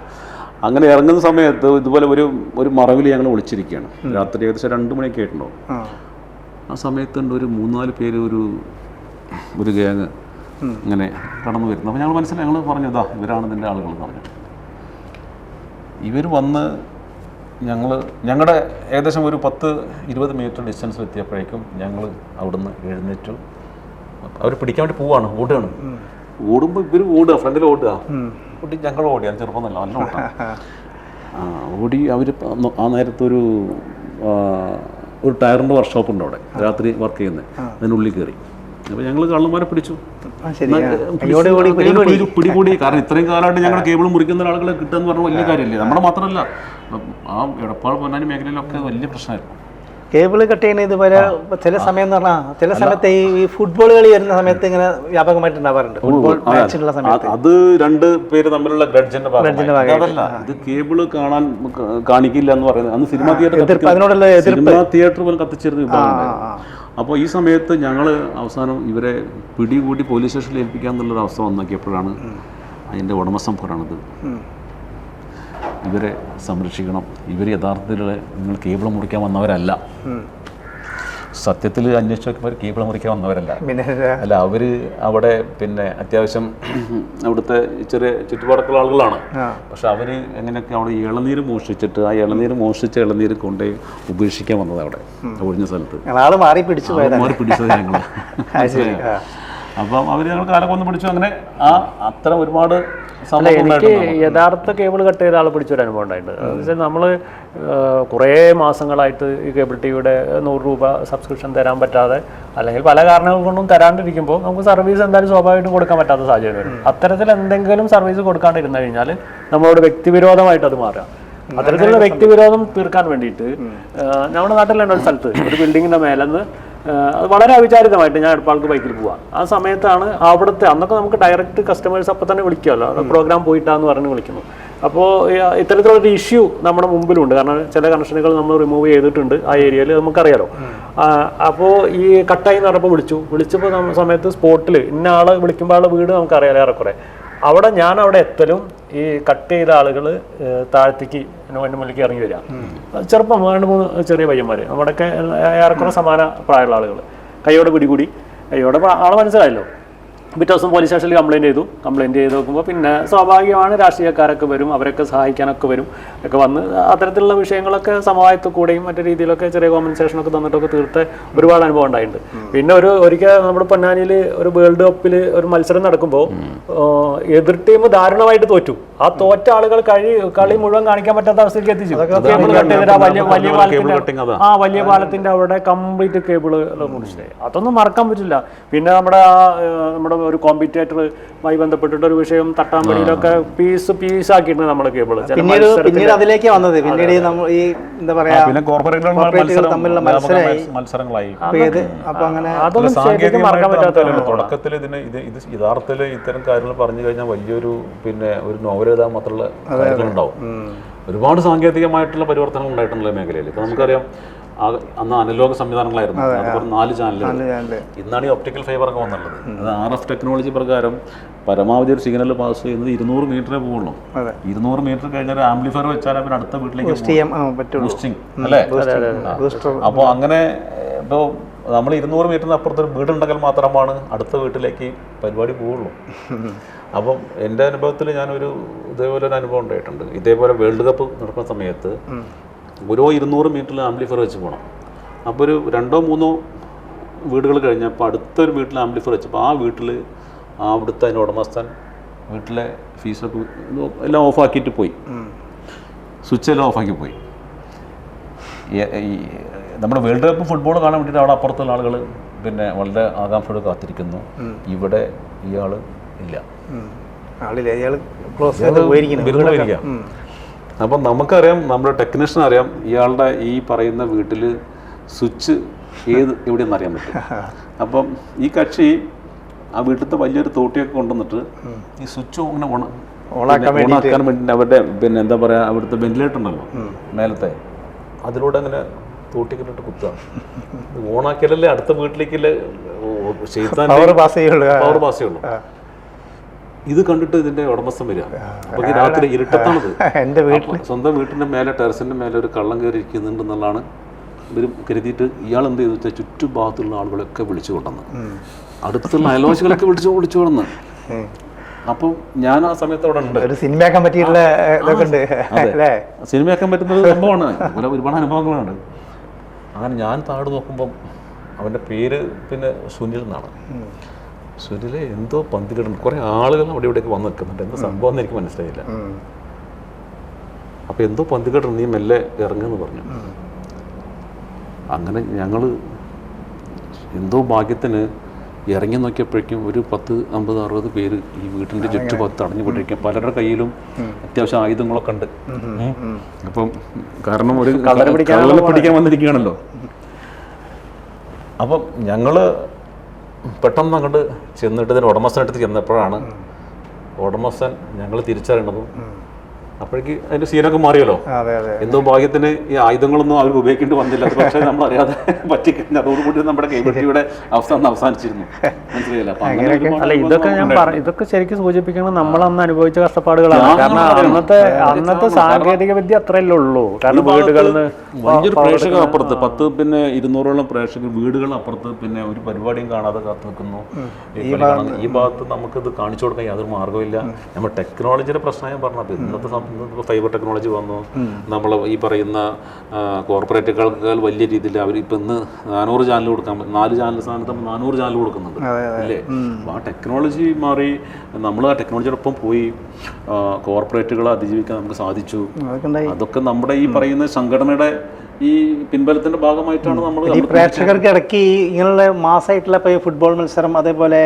അങ്ങനെ ഇറങ്ങുന്ന സമയത്ത് ഇതുപോലെ ഒരു മറവിൽ ഞങ്ങൾ ഒളിച്ചിരിക്കുകയാണ്. രാത്രി ഏകദേശം 2 മണിയൊക്കെ ആയിട്ടുണ്ടാവും. ആ സമയത്തുണ്ട് ഒരു 3-4 പേര് ഒരു ഗ്യാങ് ഇങ്ങനെ കടന്നു വരുന്നു. അപ്പോൾ ഞങ്ങൾ മനസ്സിലായി, ഞങ്ങൾ പറഞ്ഞതാ ഇവരാണ് ഇതിൻ്റെ ആളുകൾ എന്ന് പറഞ്ഞു. ഇവർ വന്ന് ഞങ്ങളുടെ ഏകദേശം ഒരു 10-20 മീറ്റർ ഡിസ്റ്റൻസിൽ എത്തിയപ്പോഴേക്കും ഞങ്ങൾ അവിടുന്ന് എഴുന്നേറ്റു. അവർ പിടിക്കാൻ വേണ്ടി പോവാണ്, ഓടുകയാണ്. ഓടുമ്പോൾ ഇവർ ഓടുക, ഫ്രണ്ടിൽ ഓടുക. ഓടി ഞങ്ങൾ ഓടി, അത് ചെറുപ്പമൊന്നുമല്ല, നല്ല ഓട്ടം. ഓടി അവർ ആ നേരത്തെ ഒരു ടയറിൻ്റെ വർക്ക്ഷോപ്പ് ഉണ്ട് അവിടെ, രാത്രി വർക്ക് ചെയ്യുന്നത്. അതിനുള്ളിൽ കയറി. അപ്പോൾ ഞങ്ങൾ കള്ളന്മാരെ പിടിച്ചു, പിടികൂടി. കാരണം ഇത്രയും കാലമായിട്ട് ഞങ്ങൾ കേബിൾ മുറിക്കുന്ന ആളുകളെ കിട്ടുക എന്ന് പറഞ്ഞാൽ വലിയ കാര്യമല്ലേ. നമ്മുടെ മാത്രമല്ല, ആ എടപ്പാൾ പൊന്നാനി മേഖലയിലൊക്കെ വലിയ പ്രശ്നമായിരുന്നു. കേബിൾ കട്ട് ചെയ്യുന്ന ഇതുപോലെ ചില സമയം എന്ന് പറഞ്ഞാൽ ചില സമയത്ത് ഈ ഫുട്ബോൾ കളി വരുന്ന സമയത്ത് ഇങ്ങനെ വ്യാപകമായിട്ട് ഉണ്ടാവാറുണ്ട്. ഫുട്ബോൾ മാച്ചിനുള്ള സമയത്ത് അത് 2 പേര് തമ്മിലുള്ള ഗ്രഡ്ജിന്റെ ഭാഗമല്ല. ഇത് കേബിൾ കാണിക്കില്ല എന്ന് പറയുന്നത് അന്ന് സിനിമാ തിയേറ്റർ പോലും കത്തിച്ചിരുന്ന വിഭാഗം. അപ്പോൾ ഈ സമയത്ത് ഞങ്ങൾ അവസാനം ഇവരെ പിടികൂടി പോലീസ് സ്റ്റേഷനിൽ ഏൽപ്പിക്കുക എന്നുള്ളൊരു അവസ്ഥ വന്നാക്കിയപ്പോഴാണ് അതിൻ്റെ ഉടമസ്ഥൻ പറയണത്, ഇവരെ സംരക്ഷിക്കണം, ഇവർ യഥാർത്ഥത്തിൽ നിങ്ങൾ കേബിൾ മുറിക്കാൻ വന്നവരല്ല. സത്യത്തിൽ അന്വേഷിച്ച് നോക്കുമ്പോൾ കേബിൾ മുറിക്കാൻ വന്നവരല്ല. അല്ല, അവർ അവിടെ പിന്നെ അത്യാവശ്യം അവിടുത്തെ ചെറിയ ചുറ്റുപാടൊക്കെയുള്ള ആളുകളാണ്. പക്ഷെ അവർ എങ്ങനെയൊക്കെ അവിടെ ഇളനീര് മോഷ്ടിച്ചിട്ട് ആ മോഷ്ടിച്ച ഇളനീര് കൊണ്ടുപോയി ഉപേക്ഷിക്കാൻ വന്നത് അവിടെ ഒഴിഞ്ഞ സ്ഥലത്ത് മാറി പിടിച്ചത് ഞങ്ങൾ. അപ്പം അവർ ഞങ്ങൾ കാലക്കൊന്ന് പിടിച്ചു. അങ്ങനെ അത്തരം ഒരുപാട് എനിക്ക് യഥാർത്ഥ കേബിൾ കട്ട് ചെയ്ത ആളെ പിടിച്ചൊരു അനുഭവം ഉണ്ടായിട്ടുണ്ട്. എന്ന് വെച്ചാൽ നമ്മൾ കുറേ മാസങ്ങളായിട്ട് ഈ കേബിൾ ടിവിയുടെ 100 രൂപ സബ്സ്ക്രിപ്ഷൻ തരാൻ പറ്റാതെ, അല്ലെങ്കിൽ പല കാരണങ്ങൾ കൊണ്ടും തരാണ്ടിരിക്കുമ്പോൾ നമുക്ക് സർവീസ് എന്തായാലും സ്വാഭാവികമായിട്ടും കൊടുക്കാൻ പറ്റാത്ത സാഹചര്യം വരും. അത്തരത്തിൽ എന്തെങ്കിലും സർവീസ് കൊടുക്കാണ്ടിരുന്നു കഴിഞ്ഞാൽ നമ്മളോട് വ്യക്തിവിരോധമായിട്ട് അത് മാറുക. അത്തരത്തിലുള്ള വ്യക്തിവിരോധം തീർക്കാൻ വേണ്ടിയിട്ട് നമ്മുടെ നാട്ടിലുണ്ട് ഒരു സ്ഥലത്ത് ഒരു ബിൽഡിങ്ങിൻ്റെ മേലെന്ന് അത് വളരെ അവിചാരിതമായിട്ട് ഞാൻ എടപ്പാൾക്ക് ബൈക്കിൽ പോവാം. ആ സമയത്താണ് അവിടുത്തെ, അന്നൊക്കെ നമുക്ക് ഡയറക്റ്റ് കസ്റ്റമേഴ്സ് അപ്പം തന്നെ വിളിക്കുമല്ലോ, പ്രോഗ്രാം പോയിട്ടാന്ന് പറഞ്ഞ് വിളിക്കുന്നു. അപ്പോൾ ഇത്തരത്തിലുള്ളൊരു ഇഷ്യൂ നമ്മുടെ മുമ്പിലുണ്ട്. കാരണം ചില കണക്ഷനുകൾ നമ്മൾ റിമൂവ് ചെയ്തിട്ടുണ്ട് ആ ഏരിയയിൽ, നമുക്കറിയാലോ. അപ്പോൾ ഈ കട്ടായി എന്ന് പറഞ്ഞപ്പോൾ വിളിച്ചപ്പോൾ സമയത്ത് സ്പോട്ടിൽ ഇന്ന ആളെ വിളിക്കുമ്പോൾ ആളുടെ വീട് നമുക്കറിയാലോ ഏറെക്കുറെ. ഞാൻ അവിടെ എത്തലും ഈ കട്ട് ചെയ്ത ആളുകൾ താഴത്തേക്ക് എൻ്റെ മുന്നിലേക്ക് ഇറങ്ങി വരിക. ചെറുപ്പം 2-3 ചെറിയ പയ്യന്മാർ, നമ്മുടെയൊക്കെ ഏറെക്കുറെ സമാന പ്രായമുള്ള ആളുകൾ. കൈയോടെ പിടികൂടി, കൈയോടെ ആളെ മനസ്സിലായല്ലോ. പിറ്റേ ദിവസം പോലീസ് സ്റ്റേഷനിൽ കംപ്ലയിൻറ്റ് ചെയ്ത് നോക്കുമ്പോൾ പിന്നെ സ്വാഭാവികമാണ് രാഷ്ട്രീയക്കാരൊക്കെ വരും, അവരൊക്കെ സഹായിക്കാനൊക്കെ വരും. ഒക്കെ വന്ന് അത്തരത്തിലുള്ള വിഷയങ്ങളൊക്കെ സമവായത്തിൽ കൂടെയും മറ്റു രീതിയിലൊക്കെ ചെറിയ കോമ്പൻസേഷനൊക്കെ തന്നിട്ടൊക്കെ തീർത്ത് ഒരുപാട് അനുഭവം ഉണ്ടായിട്ടുണ്ട്. പിന്നെ ഒരിക്കൽ നമ്മുടെ പൊന്നാനിയിൽ ഒരു വേൾഡ് കപ്പിൽ ഒരു മത്സരം നടക്കുമ്പോൾ എതിർ ടീം ദാരുണമായിട്ട് തോറ്റു. ആ തോറ്റ ആളുകൾ കളി മുഴുവൻ കാണിക്കാൻ പറ്റാത്ത അവസ്ഥയ്ക്ക് എത്തിച്ചു. വലിയ പാലത്തിന്റെ അവിടെ കംപ്ലീറ്റ് കേബിള് മുറിച്ചത്. അതൊന്നും മറക്കാൻ പറ്റില്ല. പിന്നെ നമ്മുടെ ഒരു കോമ്പറ്റേറ്ററുമായി ബന്ധപ്പെട്ടിട്ട് ഒരു വിഷയം തട്ടാമ്പടിയിലൊക്കെ പീസ് ആക്കിയിട്ടുണ്ട് നമ്മുടെ കേബിള്. പിന്നീട് അതിലേക്ക് വന്നത് ഈ എന്താ പറയാ തമ്മിലുള്ള മത്സരങ്ങളായി. അതൊന്നും ശരിക്കും മറക്കാൻ പറ്റാത്ത. തുടക്കത്തിൽ ഇത് യഥാർത്ഥത്തിൽ ഇത്തരം കാര്യങ്ങൾ പറഞ്ഞു കഴിഞ്ഞാൽ വലിയൊരു പിന്നെ ഒരു നോവൽ എഴുതാൻ മാത്രമുള്ള കാര്യങ്ങളുണ്ടാവും. ഒരുപാട് സാങ്കേതികമായിട്ടുള്ള പരിവർത്തനങ്ങൾ ഉണ്ടായിട്ടുള്ള മേഖലയിൽ. ഇപ്പൊ നമുക്കറിയാം അന്ന് അനലോക സംവിധാനങ്ങളായിരുന്നു, അതുപോലെ 4 ചാനലുകൾ. ഇന്നാണ് ഈ ഒപ്റ്റിക്കൽ ഫൈബർ ഒക്കെ വന്നുള്ളത്. അത് RF ടെക്നോളജി പ്രകാരം പരമാവധി ഒരു സിഗ്നൽ പാസ് ചെയ്യുന്നത് 200 മീറ്ററേ പോകുള്ളൂ. 200 മീറ്റർ കഴിഞ്ഞാൽ ഒരു ആംപ്ലിഫയർ വെച്ചാൽ പിന്നെ അടുത്ത വീട്ടിലേക്ക് ബൂസ്റ്റിംഗ് അല്ലേ. അപ്പോൾ അങ്ങനെ ഇപ്പോൾ നമ്മൾ 200 മീറ്ററിന് അപ്പുറത്തൊരു വീടുണ്ടെങ്കിൽ മാത്രമാണ് അടുത്ത വീട്ടിലേക്ക് പരിപാടി പോവുള്ളൂ. അപ്പം എൻ്റെ അനുഭവത്തിൽ ഇതേപോലെ ഒരു അനുഭവം ഉണ്ടായിട്ടുണ്ട്. ഇതേപോലെ വേൾഡ് കപ്പ് നടക്കുന്ന സമയത്ത് ഓരോ 200 മീറ്ററിൽ ആംപ്ലിഫയർ വെച്ച് പോകണം. അപ്പോൾ ഒരു 2-3 വീടുകൾ കഴിഞ്ഞപ്പോൾ അടുത്തൊരു വീട്ടിൽ ആംപ്ലിഫയർ വെച്ചപ്പോൾ ആ വീട്ടിൽ അവിടുത്തെ അതിൻ്റെ ഉടമസ്ഥൻ വീട്ടിലെ ഫീസൊക്കെ എല്ലാം ഓഫാക്കിയിട്ട് പോയി, സ്വിച്ച് എല്ലാം ഓഫാക്കി പോയി. നമ്മുടെ വേൾഡ് കപ്പ് ഫുട്ബോൾ കാണാൻ വേണ്ടിയിട്ട് അവിടെ അപ്പുറത്തുള്ള ആളുകൾ പിന്നെ വളരെ ആകാംക്ഷയോടെ കാത്തിരിക്കുന്നു. ഇവിടെ ഇയാൾ ഇല്ല. അപ്പം നമുക്കറിയാം, നമ്മുടെ ടെക്നീഷ്യൻ അറിയാം ഇയാളുടെ ഈ പറയുന്ന വീട്ടിൽ സ്വിച്ച് എവിടെയെന്ന് അറിയാൻ പറ്റും. അപ്പം ഈ കക്ഷി ആ വീട്ടിലത്തെ വലിയൊരു തോട്ടിയൊക്കെ കൊണ്ടുവന്നിട്ട് ഈ സ്വിച്ച് ഇങ്ങനെ ഓണാക്കാൻ വേണ്ടി അവരുടെ പിന്നെ എന്താ പറയുക, അവിടുത്തെ വെന്റിലേറ്റർ ഉണ്ടല്ലോ മേലത്തെ, അതിലൂടെ അങ്ങനെ തോട്ടിക്കിട്ട് കുത്തുക. ഓണാക്കിയാലല്ലേ അടുത്ത വീട്ടിലേക്കല്ലേ പവർ പാസ് ചെയ്യുള്ളൂ. പവർ പാസ് ചെയ്യുള്ളൂ. ഇത് കണ്ടിട്ട് ഇതിന്റെ ഉടമസ്ഥൻ വരിക. അപ്പൊ ഈ രാത്രി ഇരുട്ടത്താണത്. എൻ്റെ വീട്ടിൽ സ്വന്തം വീട്ടിന്റെ മേലെ ടെറസിന്റെ മേലെ ഒരു കള്ളം കയറി ഇരിക്കുന്നുണ്ട് എന്നുള്ളതാണ് ഇവർ കരുതിയിട്ട് ഇയാൾ എന്ത് ചെയ്തു വെച്ചാൽ ചുറ്റുഭാഗത്തുള്ള ആളുകളൊക്കെ വിളിച്ചു കൊണ്ടുവന്ന്, അടുത്തുള്ള അയൽവാസികളൊക്കെ വിളിച്ചു കൊണ്ടുവന്ന്. അപ്പം ഞാൻ ആ സമയത്ത് അവിടെ ഉണ്ട്. ഒരു സിനിമയാക്കാൻ പറ്റിയിട്ടുള്ള ഇതൊക്കെ ഉണ്ട് അല്ലേ? സിനിമയാക്കാൻ പറ്റുന്നത് സംഭവമാണ്. ഒരുപാട് അനുഭവങ്ങളാണ്. അങ്ങനെ ഞാൻ താഴെ നോക്കുമ്പം അവൻ്റെ പേര് പിന്നെ സുനിൽ എന്നാണ്. സുനിൽ എന്തോ പന്തികളുണ്ട്, കുറേ ആളുകൾ അവിടെ ഇവിടെയൊക്കെ വന്ന് നിൽക്കുന്നുണ്ട്. എന്താ സംഭവം എന്ന് എനിക്ക് മനസ്സിലായില്ല. അപ്പോൾ എന്തോ പന്തികളുണ്ട്, നീ മെല്ലെ ഇറങ്ങുമെന്ന് പറഞ്ഞു. അങ്ങനെ ഞങ്ങൾ എന്തോ ഭാഗ്യത്തിന് ഇറങ്ങി നോക്കിയപ്പോഴേക്കും ഒരു 10, 50, 60 പേര് ഈ വീട്ടിൻ്റെ ചുറ്റുപത്ത് അടഞ്ഞുകൊണ്ടിരിക്കും. പലരുടെ കയ്യിലും അത്യാവശ്യം ആയുധങ്ങളൊക്കെ ഉണ്ട്. അപ്പം കാരണം ഒരു കള്ളനെ പിടിക്കാൻ വന്നിരിക്കുകയാണല്ലോ. അപ്പം ഞങ്ങൾ പെട്ടെന്ന് അങ്ങോട്ട് ചെന്നിട്ട് ഇതിന് ഉടമസ്ഥനടുത്ത് ചെന്നപ്പോഴാണ് ഉടമസ്ഥൻ ഞങ്ങൾ തിരിച്ചറിയണതും. അപ്പോഴേക്ക് അതിന്റെ സീനൊക്കെ മാറിയല്ലോ. എന്തോ ഭാഗ്യത്തിന് ഈ ആയുധങ്ങളൊന്നും അവർ ഉപയോഗിക്കേണ്ടി വന്നില്ല. പക്ഷേ നമ്മൾ അറിയാതെ പറ്റിക്കഴിഞ്ഞു. അതോടുകൂടി നമ്മുടെ കേബിളിറ്റിയുടെ അവസ്ഥ അവസാനിച്ചിരുന്നു. അല്ല, ഇതൊക്കെ ഞാൻ ഇതൊക്കെ ശരിക്കും സൂചിപ്പിക്കണം നമ്മൾ അന്ന് അനുഭവിച്ച കഷ്ടപ്പാടുകളാണ്. കാരണം അന്നത്തെ സാങ്കേതിക വിദ്യ അത്രയല്ലേ ഉള്ളൂ. കാരണം വീടുകളിൽ വലിയൊരു പ്രേക്ഷകർ അപ്പുറത്ത് 10 പിന്നെ 200ഓളം പ്രേക്ഷകർ വീടുകൾ അപ്പുറത്ത് പിന്നെ ഒരു പരിപാടിയും കാണാതെ കാത്തു നിൽക്കുന്നു. ഈ ഭാഗത്ത് നമുക്കിത് കാണിച്ചു കൊടുക്കാൻ യാതൊരു മാർഗ്ഗമില്ല. നമ്മൾ ടെക്നോളജിയുടെ പ്രശ്നം ഞാൻ പറഞ്ഞത്. ഇന്നത്തെ ഫൈബർ ടെക്നോളജി വന്നു. നമ്മൾ ഈ പറയുന്ന കോർപ്പറേറ്റുകൾക്ക് വലിയ രീതിയിൽ അവർ ഇപ്പം ഇന്ന് 400 ചാനൽ കൊടുക്കാൻ 4 ചാനൽ സ്ഥാനത്ത് 400 ചാനൽ കൊടുക്കുന്നുണ്ട് അല്ലേ? ആ ടെക്നോളജി മാറി. നമ്മൾ ആ ടെക്നോളജിയോടൊപ്പം പോയി കോർപ്പറേറ്റുകളെ അതിജീവിക്കാൻ നമുക്ക് സാധിച്ചു. അതൊക്കെ നമ്മുടെ ഈ പറയുന്ന സംഘടനയുടെ ഈ പിൻബലത്തിന്റെ ഭാഗമായിട്ടാണ് നമ്മൾ ഈ പ്രേക്ഷകർക്ക് ഇടയ്ക്ക് ഇങ്ങനെയുള്ള മാസമായിട്ടുള്ള ഇപ്പോൾ ഫുട്ബോൾ മത്സരം, അതേപോലെ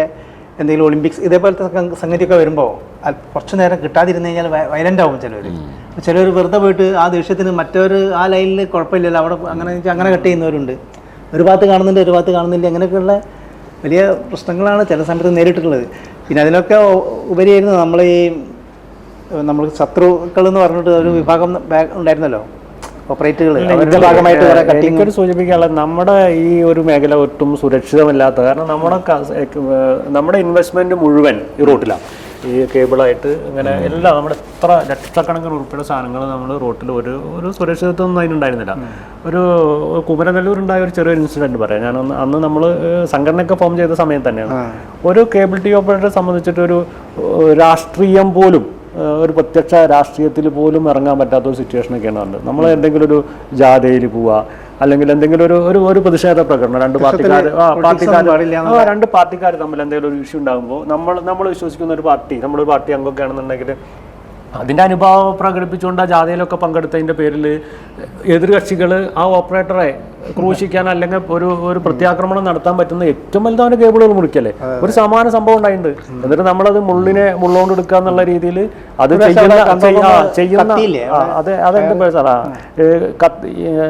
എന്തെങ്കിലും ഒളിമ്പിക്സ് ഇതേപോലത്തെ സംഗതിയൊക്കെ വരുമ്പോൾ കുറച്ച് നേരം കിട്ടാതിരുന്ന് കഴിഞ്ഞാൽ വയലൻ്റ് ആവും ചിലർ വെറുതെ പോയിട്ട് ആ ദേഷ്യത്തിന് മറ്റൊരു ആ ലൈനിൽ കുഴപ്പമില്ലല്ലോ അവിടെ അങ്ങനെ കട്ട് ചെയ്യുന്നവരുണ്ട്. ഒരു ഭാഗത്ത് കാണുന്നുണ്ട്, ഒരു ഭാഗത്ത് കാണുന്നില്ല. അങ്ങനെയൊക്കെയുള്ള വലിയ പ്രശ്നങ്ങളാണ് ചില സമയത്ത് നേരിട്ടുള്ളത്. പിന്നെ അതിനൊക്കെ ഉപരിയായിരുന്നു നമ്മൾ ശത്രുക്കൾ എന്ന് പറഞ്ഞിട്ട് ഒരു വിഭാഗം ഉണ്ടായിരുന്നല്ലോ, ഓപ്പറേറ്റുകൾ. എനിക്കൊരു സൂചിപ്പിക്കാനുള്ളത് നമ്മുടെ ഈ ഒരു മേഖല ഒട്ടും സുരക്ഷിതമല്ലാത്ത കാരണം നമ്മുടെ ഇൻവെസ്റ്റ്മെന്റ് മുഴുവൻ ഈ റോട്ടിലാണ്. ഈ കേബിളായിട്ട് ഇങ്ങനെ എല്ലാം നമ്മുടെ എത്ര ലക്ഷക്കണക്കിന് ഉറുപ്പിയുടെ സാധനങ്ങൾ നമ്മൾ റോട്ടിൽ ഒരു സുരക്ഷിതത്വമൊന്നും അതിനുണ്ടായിരുന്നില്ല. ഒരു കുമരനെല്ലൂരുണ്ടായ ഒരു ചെറിയൊരു ഇൻസിഡൻറ്റ് പറയാം. ഞാൻ അന്ന് നമ്മൾ സംഘടനയൊക്കെ ഫോം ചെയ്ത സമയത്ത് തന്നെയാണ് ഒരു കേബിൾ ടി വി ഓപ്പറേറ്ററെ സംബന്ധിച്ചിട്ട് ഒരു രാഷ്ട്രീയം പോലും ഒരു പ്രത്യക്ഷ രാഷ്ട്രീയത്തിൽ പോലും ഇറങ്ങാൻ പറ്റാത്ത ഒരു സിറ്റുവേഷനൊക്കെയാണ് കണ്ടത്. നമ്മൾ എന്തെങ്കിലും ഒരു ജാഥയിൽ പോവുക, അല്ലെങ്കിൽ എന്തെങ്കിലും ഒരു പ്രതിഷേധ പ്രകടനം, രണ്ട് പാർട്ടിക്കാർ തമ്മിൽ എന്തെങ്കിലും ഒരു ഇഷ്യൂ ഉണ്ടാകുമ്പോൾ നമ്മൾ വിശ്വസിക്കുന്ന ഒരു പാർട്ടി, നമ്മളൊരു പാർട്ടി അംഗമൊക്കെ ആണെന്നുണ്ടെങ്കിൽ അതിൻ്റെ അനുഭവം പ്രകടിപ്പിച്ചുകൊണ്ട് ആ ജാഥയിലൊക്കെ പങ്കെടുത്തതിൻ്റെ പേരിൽ എതിർകക്ഷികൾ ആ ഓപ്പറേറ്ററെ ക്രൂശിക്കാൻ അല്ലെങ്കിൽ ഒരു പ്രത്യാക്രമണം നടത്താൻ പറ്റുന്ന ഏറ്റവും വലുതാണ് കേബിളുകൾ മുറിക്കല്ലേ. ഒരു സമാന സംഭവം ഉണ്ടായിട്ടുണ്ട്. എന്നിട്ട് നമ്മളത് മുള്ളുകൊണ്ട് എടുക്കുക എന്നുള്ള രീതിയിൽ അത് ചെയ്യുന്ന അതെന്താ സാറാ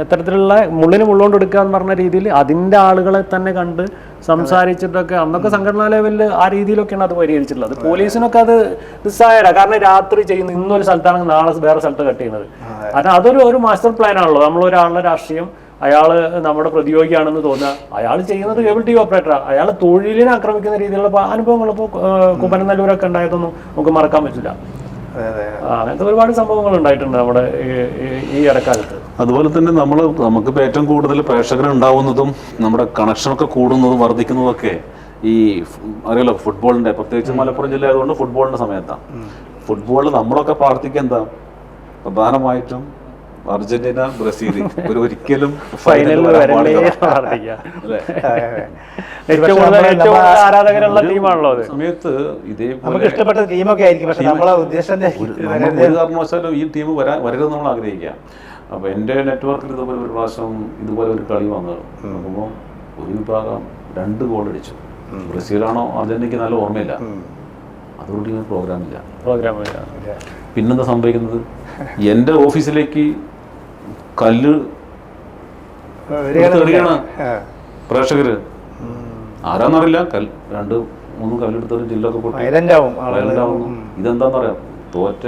ഇത്തരത്തിലുള്ള മുള്ളുകൊണ്ട് എടുക്കുക എന്ന് പറഞ്ഞ രീതിയിൽ അതിൻ്റെ ആളുകളെ തന്നെ കണ്ട് സംസാരിച്ചിട്ടൊക്കെ അന്നൊക്കെ സംഘടനാ ലെവലിൽ ആ രീതിയിലൊക്കെയാണ് അത് പരിഹരിച്ചിട്ടുള്ളത്. പോലീസിനൊക്കെ അത് നിസ്സായരാ. കാരണം രാത്രി ചെയ്യുന്ന ഇന്നൊരു സ്ഥലത്താണെങ്കിൽ നാളെ വേറെ സ്ഥലത്ത് കട്ട് ചെയ്യുന്നത്. കാരണം അതൊരു മാസ്റ്റർ പ്ലാൻ ആണല്ലോ. നമ്മളൊരാളുടെ രാഷ്ട്രീയം അയാൾ നമ്മുടെ പ്രതിയോഗിയാണെന്ന് തോന്നുക, അയാൾ ചെയ്യുന്നത് കേബിൾ ടി വി ഓപ്പറേറ്ററാണ്. അയാൾ തൊഴിലിനെ ആക്രമിക്കുന്ന രീതിയിലുള്ള അനുഭവങ്ങൾ ഇപ്പോൾ കുമരനെല്ലൂരൊക്കെ ഉണ്ടായതൊന്നും നമുക്ക് മറക്കാൻ പറ്റില്ല. അങ്ങനത്തെ ഒരുപാട് സംഭവങ്ങൾ ഉണ്ടായിട്ടുണ്ട് നമ്മുടെ ഈ ഇടക്കാലത്ത്. അതുപോലെ തന്നെ നമുക്കിപ്പോൾ ഏറ്റവും കൂടുതൽ പ്രേക്ഷകർ ഉണ്ടാവുന്നതും നമ്മുടെ കണക്ഷനൊക്കെ കൂടുന്നതും വർദ്ധിക്കുന്നതൊക്കെ ഈ അറിയാലോ ഫുട്ബോളിന്റെ, പ്രത്യേകിച്ച് മലപ്പുറം ജില്ല ആയതുകൊണ്ട് ഫുട്ബോളിന്റെ സമയത്താണ്. ഫുട്ബോളിൽ നമ്മളൊക്കെ പ്രാർത്ഥിക്കുക പ്രധാനമായിട്ടും അർജന്റീന, ബ്രസീൽ ഒരിക്കലും ആരാധകരുള്ള ടീമാണല്ലോ അത്. സമയത്ത് ഇതേപോലെ ഇഷ്ടപ്പെട്ട ടീമൊക്കെ ആയിരിക്കും, പക്ഷേ നമ്മളെ ഉദ്ദേശം ഒരു കാരണവശാലും ഈ ടീം വരരുത് നമ്മൾ ആഗ്രഹിക്കുക. അപ്പൊ എന്റെ നെറ്റ്വർക്കിൽ ഇതുപോലെ ഒരു പ്രാവശ്യം ഇതുപോലെ ഒരു കളി വന്നത് നോക്കുമ്പോൾ ഒരു വിഭാഗം 2 ഗോൾ അടിച്ചു. ബ്രസീലാണോ അർജന്റീനയ്ക്ക് നല്ല ഓർമ്മയില്ല. അതുകൊണ്ട് ഞാൻ പ്രോഗ്രാമില്ല. പിന്നെന്താ സംഭവിക്കുന്നത്, എൻ്റെ ഓഫീസിലേക്ക് കല്ല് എറിയാണ് പ്രേക്ഷകര്. ആരാന്നറിയില്ല, 2-3 കല്ലെടുത്തൊരു ജില്ലൊക്കെ പൊട്ടി. ഇതെന്താന്ന് പറയാം, തോറ്റ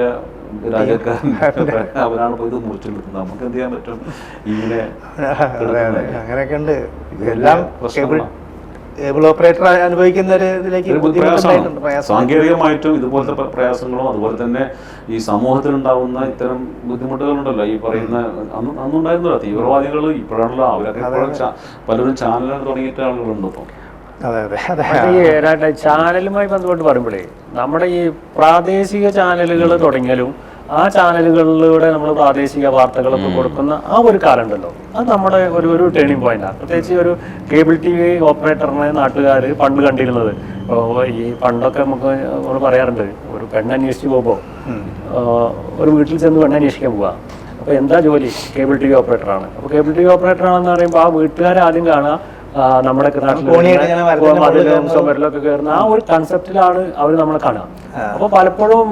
രാജക്കാരൻ അവരാണ് പോയി ഇത് മുറിച്ചെടുക്കുന്നത്. നമുക്ക് എന്ത് ചെയ്യാൻ പറ്റും? ഇങ്ങനെ അങ്ങനെയൊക്കെ ഉണ്ട്. എല്ലാം കേബിൾ ഓപ്പറേറ്റർ അനുഭവിക്കുന്ന ഒരു ഇതിലേക്ക് ബുദ്ധിമുട്ടുണ്ടായിട്ടുണ്ട്, പ്രയാസം. സാങ്കേതികമായിട്ടും ഇതുപോലത്തെ പ്രയാസങ്ങളും അതുപോലെ തന്നെ ഈ സമൂഹത്തിലുണ്ടാവുന്ന ഇത്തരം ബുദ്ധിമുട്ടുകളുണ്ടല്ലോ ഈ പറയുന്ന അന്നുണ്ടായിരുന്നല്ലോ തീവ്രവാദികൾ. ഇപ്പോഴാണല്ലോ അവരൊക്കെ പലരും ചാനലുകൾ തുടങ്ങിയിട്ട് ആളുകളുണ്ട് ഇപ്പം. അതെ അതെ അതെ. ഈ ചാനലുമായി ബന്ധപ്പെട്ട് പറയുമ്പോഴേ നമ്മുടെ ഈ പ്രാദേശിക ചാനലുകൾ തുടങ്ങിയാലും ആ ചാനലുകളിലൂടെ നമ്മൾ പ്രാദേശിക വാർത്തകളൊക്കെ കൊടുക്കുന്ന ആ ഒരു കാലം ഉണ്ടല്ലോ, അത് നമ്മുടെ ഒരു ടേണിംഗ് പോയിന്റാണ്. പ്രത്യേകിച്ച് ഒരു കേബിൾ ടി വി ഓപ്പറേറ്ററിനെ നാട്ടുകാർ പണ്ട് കണ്ടിരുന്നത്. ഈ പണ്ടൊക്കെ നമുക്ക് നമ്മൾ പറയാറുണ്ട്, ഒരു പെണ്ണന്വേഷിച്ച് പോകുമ്പോൾ ഒരു വീട്ടിൽ ചെന്ന് പെണ്ണന്വേഷിക്കാൻ പോവുക. അപ്പോൾ എന്താ ജോലി? കേബിൾ ടി വി ഓപ്പറേറ്ററാണ്. അപ്പോൾ കേബിൾ ടി വി ഓപ്പറേറ്ററാണെന്ന് പറയുമ്പോൾ ആ വീട്ടുകാരെ ആദ്യം കാണുക നമ്മുടെ നാട്ടിലും ചുമരിലൊക്കെ കയറുന്ന ആ ഒരു കൺസെപ്റ്റിലാണ് അവർ നമ്മളെ കാണുക. അപ്പൊ പലപ്പോഴും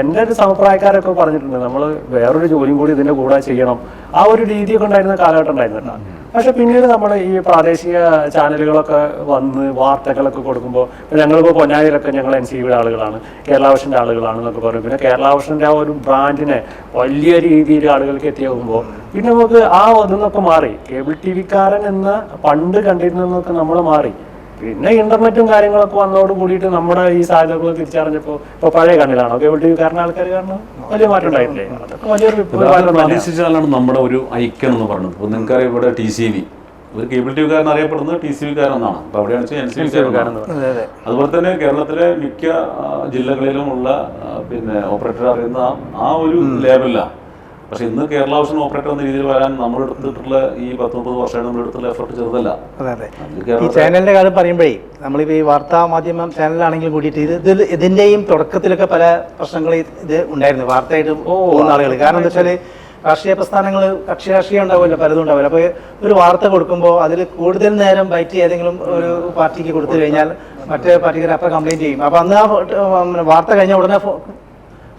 എൻ്റെ ഒരു സമപ്രായക്കാരൊക്കെ പറഞ്ഞിട്ടുണ്ട്, നമ്മൾ വേറൊരു ജോലിയും കൂടി ഇതിന്റെ കൂടെ ചെയ്യണം. ആ ഒരു രീതിയൊക്കെ ഉണ്ടായിരുന്ന കാലഘട്ടം ഉണ്ടായിരുന്നില്ല. പക്ഷെ പിന്നീട് നമ്മൾ ഈ പ്രാദേശിക ചാനലുകളൊക്കെ വന്ന് വാർത്തകളൊക്കെ കൊടുക്കുമ്പോൾ, ഞങ്ങളിപ്പോൾ പൊന്നാനിയിലൊക്കെ ഞങ്ങൾ NCVയുടെ ആളുകളാണ്, കേരള വിഷൻ്റെ ആളുകളാണ് എന്നൊക്കെ പറയും. പിന്നെ കേരള വിഷൻ്റെ ആ ഒരു ബ്രാൻഡിനെ വലിയ രീതിയിൽ ആളുകൾക്ക് എത്തിയാകുമ്പോൾ പിന്നെ നമുക്ക് ആ ഒന്നൊക്കെ മാറി. കേബിൾ ടി വിക്കാരൻ എന്ന പണ്ട് കണ്ടിരുന്നതൊക്കെ നമ്മൾ മാറി. പിന്നെ ഇന്റർനെറ്റും കാര്യങ്ങളൊക്കെ വന്നതോട് കൂടിയിട്ട് നമ്മുടെ ഈ സാധ്യതകൾ തിരിച്ചറിഞ്ഞപ്പോൾ ഇപ്പോൾ പഴയ കണ്ണിലാണോ കേബിൾ ടി വി കാരണം ആൾക്കാർ കാരണം വലിയ മാറ്റം ഉണ്ടായിട്ടില്ലേ? അതൊക്കെ വലിയൊരു നമ്മുടെ ഒരു ഐക്യം എന്ന് പറയുന്നത്. ഇപ്പോൾ നിങ്ങൾക്കറിയാം ഇവിടെ TCV ഒരു കേബിൾ ടി വിക്കാരൻ അറിയപ്പെടുന്നത് TCV കാരെന്നാണ്. അപ്പോൾ അവിടെയാണ് NCV കാരൻ. അതുപോലെ തന്നെ കേരളത്തിലെ മിക്ക ജില്ലകളിലുമുള്ള പിന്നെ ഓപ്പറേറ്റർ അറിയുന്ന ആ ഒരു ലെവലിലാണ്. പക്ഷെ ഇന്ന് കേരള വിഷൻ ഓപ്പറേറ്റർ എന്ന രീതിയിൽ വരാൻ നമ്മൾ എടുത്തിട്ടുള്ള ഈ 10-30 വർഷമായിട്ട് നമ്മൾ എടുത്തുള്ള എഫർട്ട് ചെറുതല്ല. അതെ. ഈ ചാനലിന്റെ കാര്യം പറയുമ്പോഴേ നമ്മളിപ്പോൾ ഈ വാർത്താ മാധ്യമം ചാനലാണെങ്കിലും കൂടിയിട്ട് ഇതിന്റെയും തുടക്കത്തിലൊക്കെ പല പ്രശ്നങ്ങൾ ഇത് ഉണ്ടായിരുന്നു വാർത്തയായിട്ട് പോകുന്ന ആളുകൾ. കാരണം എന്താ വെച്ചാൽ രാഷ്ട്രീയ പ്രസ്ഥാനങ്ങൾ കക്ഷി രാഷ്ട്രീയം ഉണ്ടാവില്ല, പലതും ഉണ്ടാവില്ല. അപ്പോൾ ഒരു വാർത്ത കൊടുക്കുമ്പോൾ അതിൽ കൂടുതൽ നേരം ബൈറ്റ് ഏതെങ്കിലും ഒരു പാർട്ടിക്ക് കൊടുത്തു കഴിഞ്ഞാൽ മറ്റേ പാർട്ടിക്കാർ അപ്പം കംപ്ലൈൻറ്റ് ചെയ്യും. അപ്പോൾ അന്ന് ആ വാർത്ത കഴിഞ്ഞ ഉടനെ